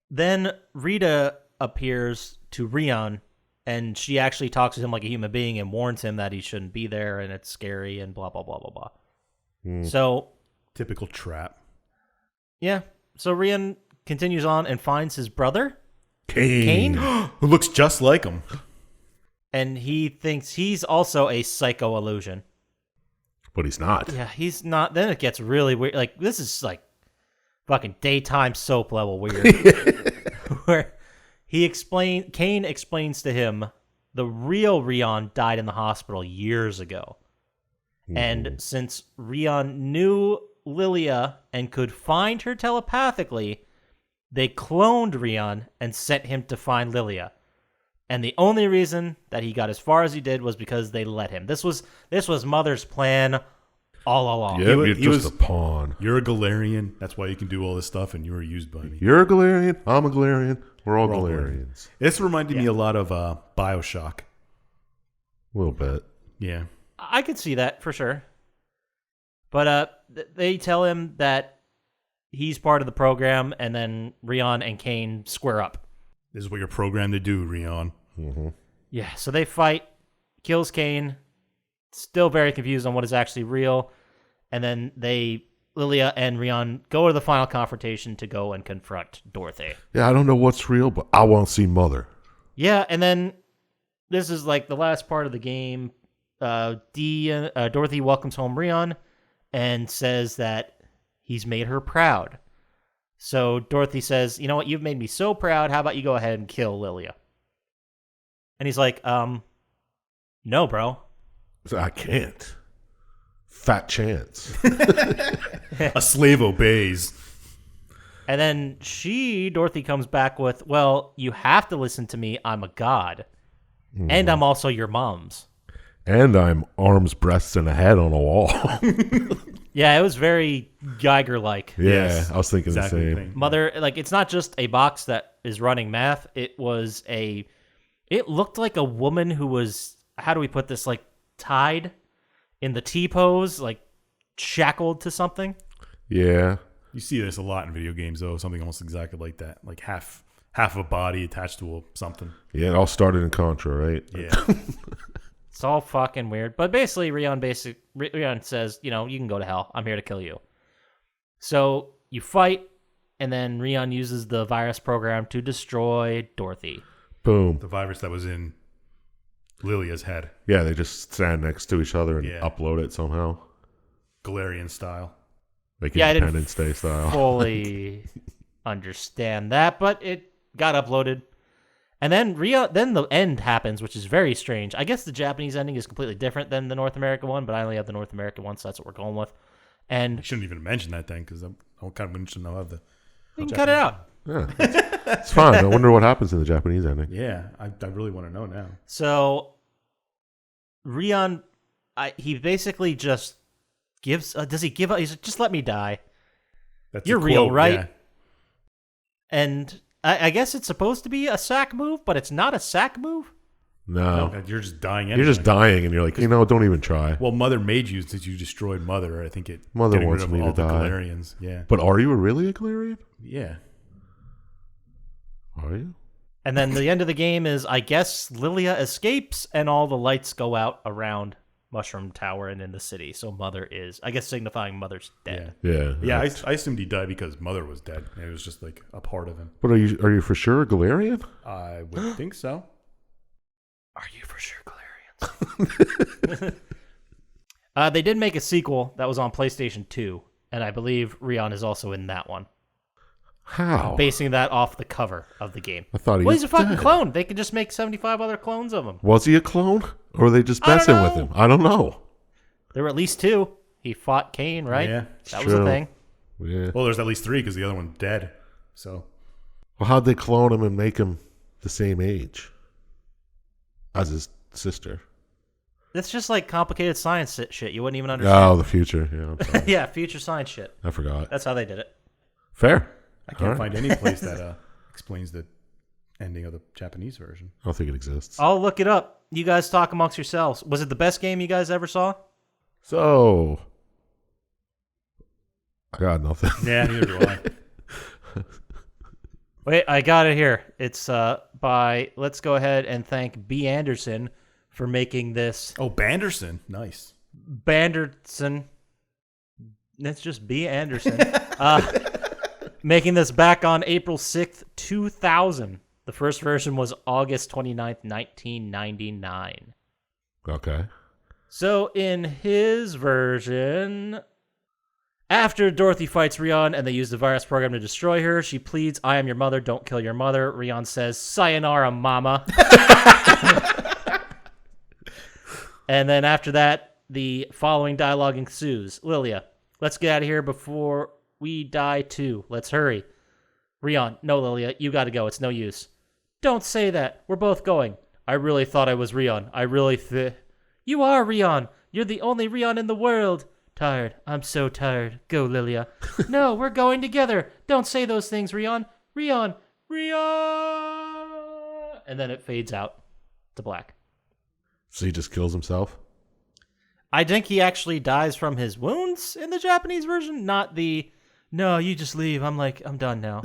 then Rita appears to Rion, and she actually talks to him like a human being and warns him that he shouldn't be there, and it's scary, and blah, blah, blah, blah, blah. So... Typical trap. Yeah. So Rion continues on and finds his brother, Kane. Who looks just like him. and he thinks he's also a psycho illusion. But he's not. Yeah, he's not. Then it gets really weird. Like, this is like fucking daytime soap level weird. Where Kane explains to him the real Rion died in the hospital years ago. And since Rion knew Lilia and could find her telepathically, they cloned Rion and sent him to find Lilia. And the only reason that he got as far as he did was because they let him. This was Mother's plan all along. Yeah, you're just a pawn. You're a Galerian. That's why you can do all this stuff, and you were used by me. You're a Galerian. I'm a Galerian. We're all Galerians. This reminded me a lot of BioShock. A little bit. Yeah. I could see that for sure. But they tell him that he's part of the program, and then Rion and Kane square up. This is what you're programmed to do, Rion. Mm-hmm. Yeah, so they fight, kills Kane, still very confused on what is actually real, and then Lilia and Rion go to the final confrontation to go and confront Dorothy. Yeah, I don't know what's real, but I want to see Mother. Yeah, and then this is like the last part of the game. Dorothy welcomes home Rion and says that he's made her proud. So Dorothy says, you know what, you've made me so proud, how about you go ahead and kill Lilia? And he's like, no, bro. I can't. Fat chance. A slave obeys. And then Dorothy comes back with, well, you have to listen to me, I'm a god. And I'm also your mom's. And I'm arms, breasts, and a head on a wall. Yeah, it was very Geiger-like. Yeah, Yes, I was thinking exactly the same. Mother, like, it's not just a box that is running math. It looked like a woman who was, how do we put this, like, tied in the T-pose, like, shackled to something. Yeah. You see this a lot in video games, though. Something almost exactly like that. Like half of a body attached to something. Yeah, it all started in Contra, right? Yeah. It's all fucking weird. But basically, Rion says, you know, you can go to hell. I'm here to kill you. So you fight, and then Rion uses the virus program to destroy Dorothy. Boom. The virus that was in Lilia's head. Yeah, they just stand next to each other and Yeah. upload it somehow. Galerian style. Like Yeah, Independence Day style. Fully understand that, but it got uploaded. And then the end happens, which is very strange. I guess the Japanese ending is completely different than the North American one, but I only have the North American one, so that's what we're going with. And I shouldn't even mention that thing because I'm kind of interested to know how the. you can cut it out. Yeah, it's fine. I wonder what happens in the Japanese ending. Yeah, I really want to know now. So Rion, he basically just gives. Does he give up? He's like, just let me die. That's You're a real, quote, right? yeah. And I guess it's supposed to be a sack move, but it's not a sack move. No. No, you're just dying. Anyway. You're just dying, and you're like, don't even try. Well, Mother made you since you destroyed Mother. I think Mother getting wants rid of me to all the die. Galerians. Yeah, But are you really a Galerian? yeah. Are you? And then the end of the game is, I guess, Lilia escapes, and all the lights go out around Mushroom Tower and in the city. So Mother is, I guess, signifying Mother's dead. Yeah. Yeah, right. I assumed he died because Mother was dead. And it was just like a part of him. But are you for sure a Galerian? I would think so. Are you for sure Galerians? They did make a sequel that was on PlayStation 2, and I believe Rion is also in that one. How? Basing that off the cover of the game. I thought he Well, was he's a fucking dead. clone. They could just make 75 other clones of him. Was he a clone? Or were they just I don't messing with know. him? I don't know. There were at least 2. He fought Kane, right? Yeah. That was a True. thing. Yeah. Well, there's at least 3 because the other one's dead. So Well, how'd they clone him and make him the same age as his sister? It's just like complicated science shit. You wouldn't even understand. Oh, the future. Yeah, I'm sorry. Yeah, future science shit. I forgot. That's how they did it. Fair. I can't All right. find any place that explains the ending of the Japanese version. I don't think it exists. I'll look it up. You guys talk amongst yourselves. Was it the best game you guys ever saw? So, I got nothing. Yeah, neither do I. Wait, I got it here. It's by. Let's go ahead and thank B. Anderson for making this. Oh, Banderson. Nice. Banderson. That's just B. Anderson. Making this back on April 6th, 2000. The first version was August 29th, 1999. Okay. So in his version, after Dorothy fights Rion and they use the virus program to destroy her, she pleads, "I am your mother, don't kill your mother." Rion says, "Sayonara, mama." And then after that, the following dialogue ensues. Lilia, let's get out of here before we die too. Let's hurry. Rion, no, Lilia, you gotta go. It's no use. Don't say that. We're both going. I really thought I was Rion. I really You are Rion. You're the only Rion in the world. Tired. I'm so tired. Go, Lilia. No, we're going together. Don't say those things, Rion. Rion. Rion. And then it fades out to black. So he just kills himself? I think he actually dies from his wounds in the Japanese version, not the, no, you just leave. I'm done now.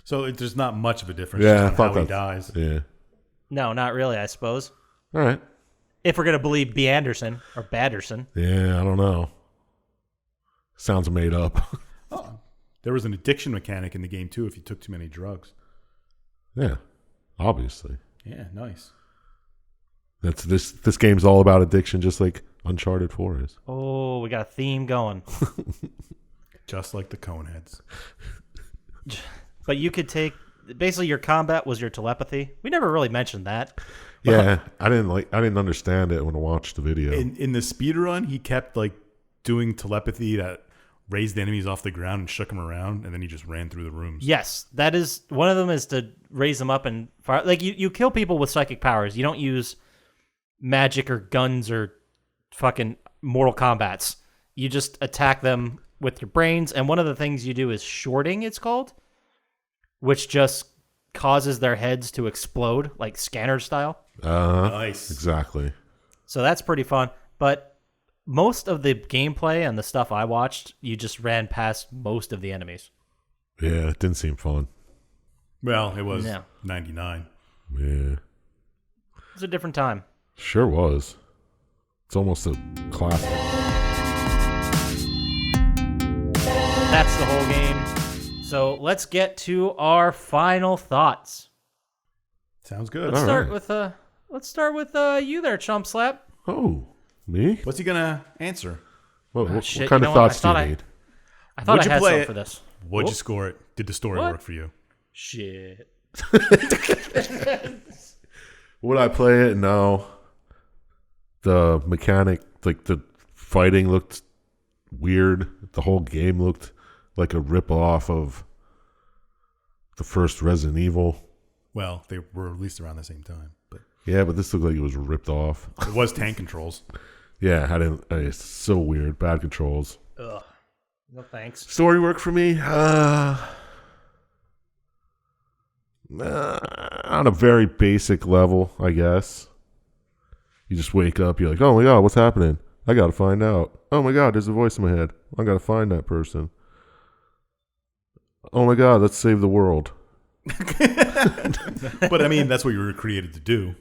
So there's not much of a difference Yeah, I on thought how he that. dies. Yeah. No, not really, I suppose. All right. If we're going to believe B. Anderson or Badderson. Yeah, I don't know. Sounds made up. Oh, there was an addiction mechanic in the game too if you took too many drugs. Yeah, obviously. Yeah, nice. That's this game's all about addiction, just like Uncharted 4 is. Oh, we got a theme going. Just like the Coneheads. But you could take, basically your combat was your telepathy. We never really mentioned that. Yeah, I didn't understand it when I watched the video. In the speedrun, he kept like doing telepathy that raised the enemies off the ground and shook them around, and then he just ran through the rooms. Yes, that is, one of them is to raise them up and fire. Like you kill people with psychic powers. You don't use magic or guns or fucking Mortal Kombats. You just attack them with your brains, and one of the things you do is shorting, it's called, which just causes their heads to explode, like scanner style. Nice. Exactly. So that's pretty fun. But most of the gameplay and the stuff I watched, you just ran past most of the enemies. Yeah, it didn't seem fun. Well, it was Yeah. 99. Yeah, It was a different time. sure was. It's almost a classic. That's the whole game. So let's get to our final thoughts. Sounds good. Let's All start with you there, Chump Slap. Oh, me? What's he gonna answer? What shit, kind you of know what? thoughts do you I thought need? I thought Would I you had play something it? for this. What'd you Whoop. score it? Did the story What? work for you? Shit. Would I play it? No. The mechanic, like the fighting looked weird. The whole game looked like a rip-off of the first Resident Evil. Well, they were released around the same time, but Yeah, but this looked like it was ripped off. it was tank controls. Yeah, it's so weird. Bad controls. Ugh. No thanks. Story work for me? On a very basic level, I guess. You just wake up, you're like, oh my god, what's happening? I gotta find out. Oh my god, there's a voice in my head. I gotta find that person. Oh my god, let's save the world. But I mean, that's what you were created to do,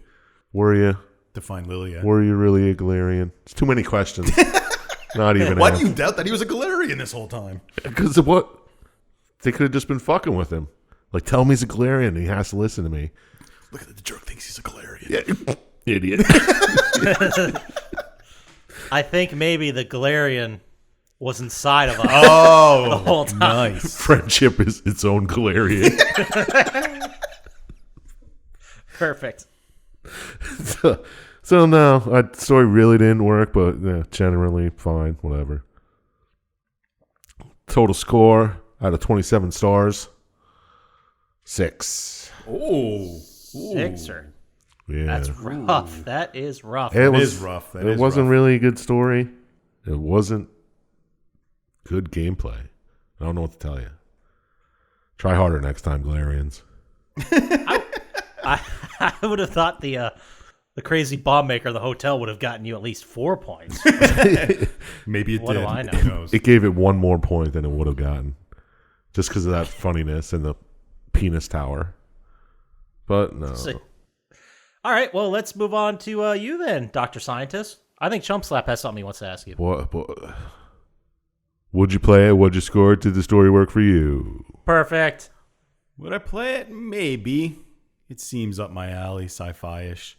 Were you? to find Lilia. Were you really a Galerian? It's too many questions. Not even Why do you doubt that he was a Galerian this whole time? Because of what? They could have just been fucking with him. Like, tell him he's a Galerian and he has to listen to me. Look at the jerk thinks he's a Galerian. Yeah. Idiot. I think maybe the Galerian was inside of us Oh, the whole time. nice. Friendship is its own Galerian. Perfect. So no, the story really didn't work, but yeah, generally fine, whatever. Total score out of 27 stars, 6. Oh, Sixer. Yeah, That's rough. That is rough. It is rough. That it is wasn't rough. really a good story. It wasn't good gameplay. I don't know what to tell you. Try harder next time, Galerians. I would have thought the the crazy bomb maker of the hotel would have gotten you at least 4 points. Maybe it What did. do I know? Who knows? It gave it one more point than it would have gotten, just because of that funniness and the penis tower. But no. So- all right, well, let's move on to you then, Dr. Syintist. I think Chump Slap has something he wants to ask you. What? Would you play it? Would you score it? Did the story work for you? Perfect. Would I play it? Maybe. It seems up my alley, sci-fi-ish.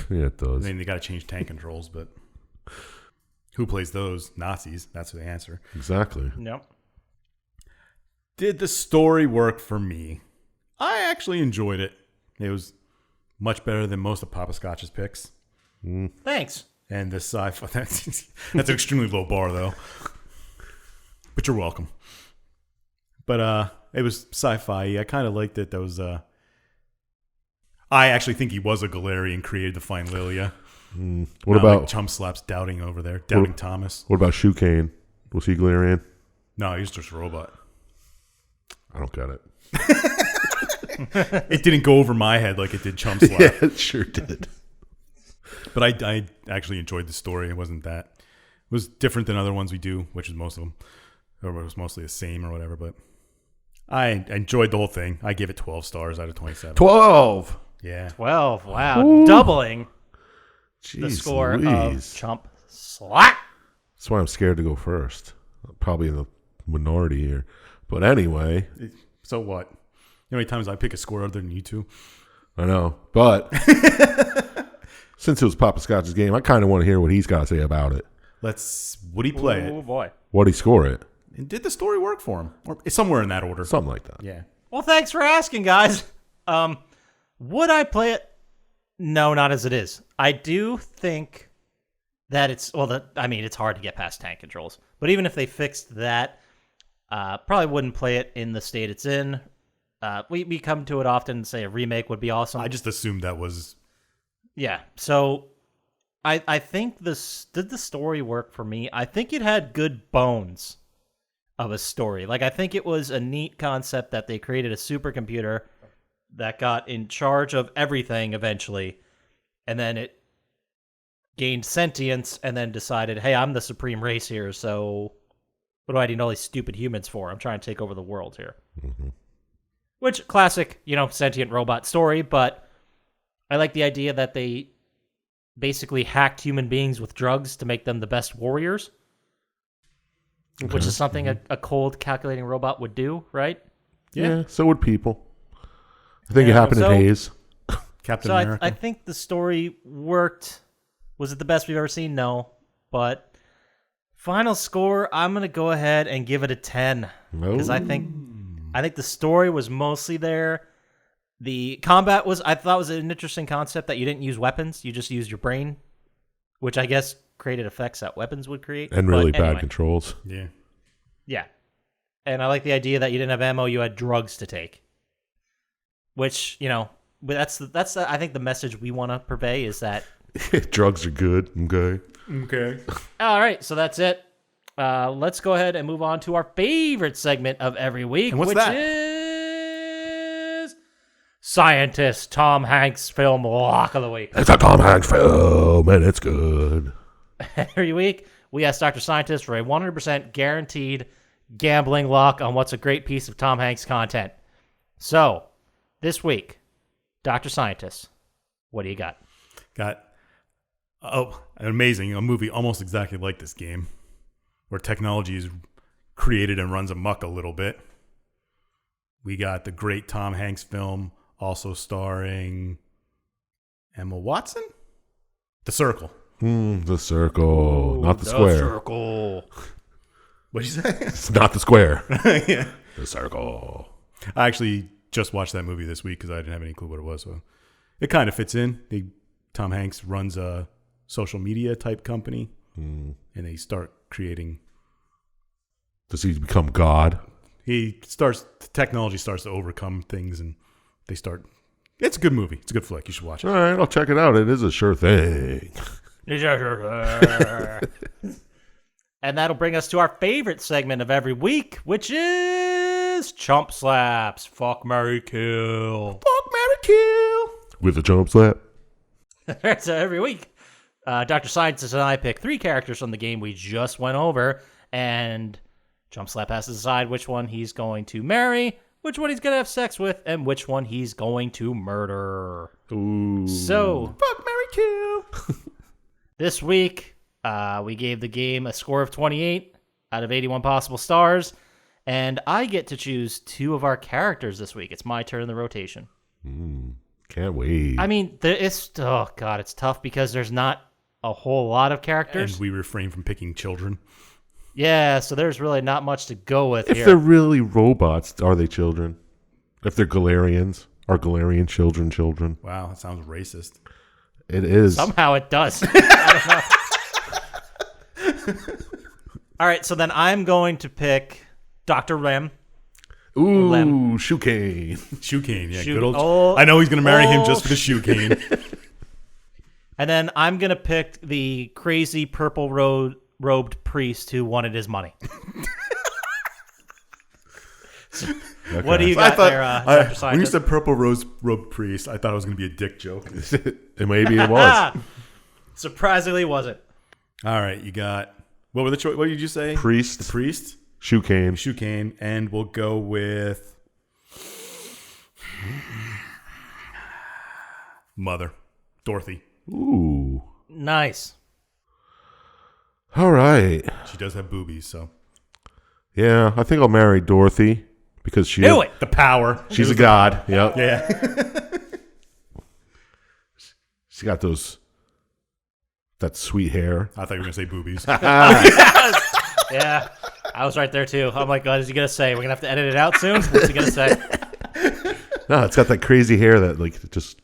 Yeah, it I does. mean, they got to change tank controls, but who plays those? Nazis. That's the answer. Exactly. Nope. Did the story work for me? I actually enjoyed it. It was much better than most of Poppascotch's picks. Thanks. And the sci-fi, that's an extremely low bar, though. But you're welcome. But it was sci-fi. I kind of liked it. That was I actually think he was a Galerian created to find Lilia. What Not about like Chump Slap's doubting over there, doubting Thomas? What about Shoekane? Was he Galerian? No, he's just a robot. I don't get it. It didn't go over my head like it did Chump Slap. Yeah, it sure did. But I actually enjoyed the story. It wasn't that. It was different than other ones we do, which is most of them. Or it was mostly the same or whatever. But I enjoyed the whole thing. I give it 12 stars out of 27. 12. Yeah. 12. Wow. Ooh. Doubling Jeez the score Louise. of Chump Slap. That's why I'm scared to go first. Probably in the minority here. But anyway, So what? You know how many times I pick a score other than you two? I know. But since it was Poppascotch's game, I kind of want to hear what he's got to say about it. Would he play Oh, it? boy. What'd he score it? And did the story work for him? Or somewhere in that order. Something like that. Yeah. Well, thanks for asking, guys. Would I play it? No, not as it is. I do think that it's it's hard to get past tank controls. But even if they fixed that, probably wouldn't play it in the state it's in. We come to it often and say a remake would be awesome. I just assumed that was... Yeah. So I think did the story work for me? I think it had good bones of a story. Like, I think it was a neat concept that they created a supercomputer that got in charge of everything eventually, and then it gained sentience and then decided, hey, I'm the supreme race here, so what do I need all these stupid humans for? I'm trying to take over the world here. Mm-hmm. Which, classic, sentient robot story, but I like the idea that they basically hacked human beings with drugs to make them the best warriors. Okay. Which is something a cold, calculating robot would do, right? Yeah, so would people. I think it Yeah, happened so- in Hayes. Captain So America. I think the story worked. Was it the best we've ever seen? No. But final score, I'm going to go ahead and give it a 10. Because I think the story was mostly there. The combat I thought was an interesting concept that you didn't use weapons. You just used your brain, which I guess created effects that weapons would create. And But really bad anyway. controls. Yeah. Yeah. And I like the idea that you didn't have ammo, you had drugs to take. Which, but that's I think the message we want to purvey is that. Drugs are good. Okay. Okay. All right, so that's it. Let's go ahead and move on to our favorite segment of every week, And what's which that? is Syintist Tom Hanks film lock of the week. It's a Tom Hanks film, and it's good. Every week, we ask Dr. Syintist for a 100% guaranteed gambling lock on what's a great piece of Tom Hanks content. So, this week, Dr. Syintist, what do you got? Got amazing. A movie almost exactly like this game, where technology is created and runs amok a little bit. We got the great Tom Hanks film, also starring Emma Watson? The Circle. The circle, not the square. Circle. What'd you say? It's not the square. Yeah. The circle. I actually just watched that movie this week because I didn't have any clue what it was. So it kind of fits in. Tom Hanks runs a social media type company, and they start creating. Does he become God? Technology starts to overcome things, and they start. It's a good movie. It's a good flick. You should watch it. All right, I'll check it out. It is a sure thing. And that'll bring us to our favorite segment of every week, which is Chump Slaps. Fuck, marry, kill. Fuck, marry, kill. With a jump slap. So every week, Dr. Syintist and I pick 3 characters from the game we just went over, and Chump Slap has to decide which one he's going to marry, which one he's going to have sex with, and which one he's going to murder. Ooh. So, Fuck, marry, kill. this week, we gave the game a score of 28 out of 81 possible stars, and I get to choose 2 of our characters this week. It's my turn in the rotation. Can't wait. I mean, it's tough because there's not a whole lot of characters. And we refrain from picking children. Yeah, so there's really not much to go with if here. they're really robots, are they children? If they're Galerians, are Galerian children? Wow, that sounds racist. It is. Somehow it does. I don't know. All right, so then I'm going to pick Dr. Rem. Ooh, Lem. shoe cane. Shoe cane, yeah. Shoe- Good old. oh, I know he's going to marry him oh, just for the shoe cane. And then I'm going to pick the crazy purple robed priest who wanted his money. Okay. What do you I got thought, there, when Dr. you Scientist? said purple robe priest, I thought it was going to be a dick joke. Maybe it was. Surprisingly wasn't. All right, you got. What were the choice? What did you say? Priest, The priest, shoe cane. shoe cane, and we'll go with mother, Dorothy. Ooh. Nice. All right. She does have boobies, so Yeah, I think I'll marry Dorothy because she Do it. the power. She's a god. Yep. Yeah. She got that sweet hair. I thought you were going to say boobies. Yeah, I was right there too. I'm like, what is he going to say? We're going to have to edit it out soon? What's he going to say? No, it's got that crazy hair that just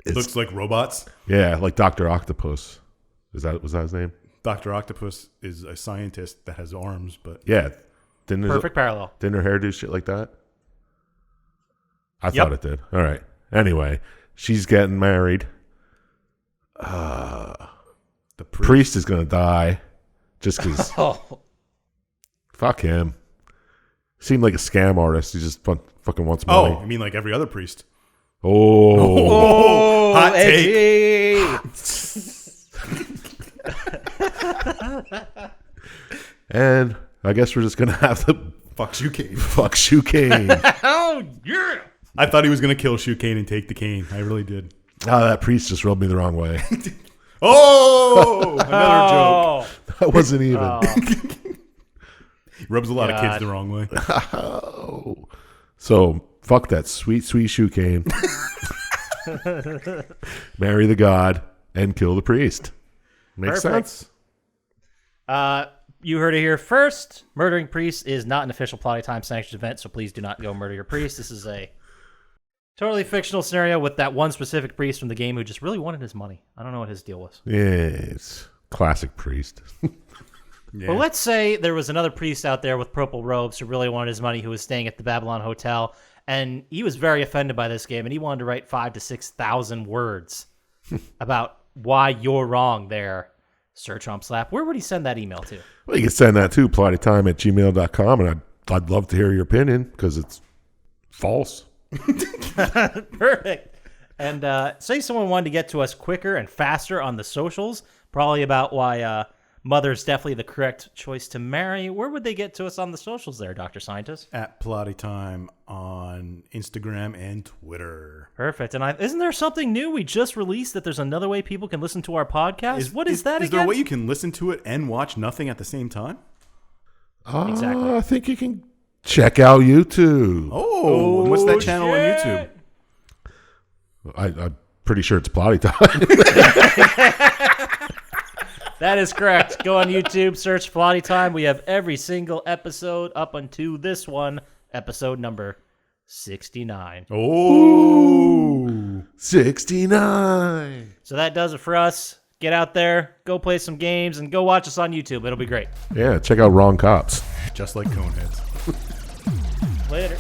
Looks like robots. yeah, like Dr. Octopus. Was that his name? Dr. Octopus is a scientist that has arms, but Yeah. Perfect parallel. Didn't her hair do shit like that? I Yep. thought it did. All right. Anyway, she's getting married. the Priest is gonna die just because. Oh, Fuck him. Seemed like a scam artist. He just fucking wants Oh, money. I mean like every other priest. Oh. Hot take. edgy. And I guess we're just gonna have to Fuck shoe cane. fuck shoe cane. Oh, yeah. I thought he was going to kill shoe cane and take the cane. I really did. That priest just rubbed me the wrong way. Oh, another joke. Oh, That wasn't even. oh. He rubs a lot of God. kids the wrong way. Oh. So fuck that sweet shoe cane. Marry the god and kill the priest. Makes Perfect. sense. You heard it here first. Murdering priests is not an official Plotty Time sanctioned event, so please do not go murder your priest. This is a totally fictional scenario with that one specific priest from the game who just really wanted his money. I don't know what his deal was. Yes. Classic priest. Yeah. Well, let's say there was another priest out there with purple robes who really wanted his money, who was staying at the Babylon Hotel, and he was very offended by this game, and he wanted to write 5,000 to 6,000 words about why you're wrong there, Sir Chump Slap. Where would he send that email to? Well, you can send that to plottytime@gmail.com, and I'd love to hear your opinion because it's false. Perfect. And say someone wanted to get to us quicker and faster on the socials, probably about why mother's definitely the correct choice to marry. Where would they get to us on the socials there, Dr. Scientist? At Plotty Time on Instagram and Twitter. Perfect. And isn't there something new we just released that there's another way people can listen to our podcast? What is that Is again? there a way you can listen to it and watch nothing at the same time? Exactly. I think you can check out YouTube. Oh, and what's that channel on shit. YouTube? I'm pretty sure it's Plotty Time. That is correct. Go on YouTube, search Plotty Time. We have every single episode up until this one, episode number 69. Oh. 69. So that does it for us. Get out there, go play some games, and go watch us on YouTube. It'll be great. Yeah, check out Wrong Cops. Just like Coneheads. Later.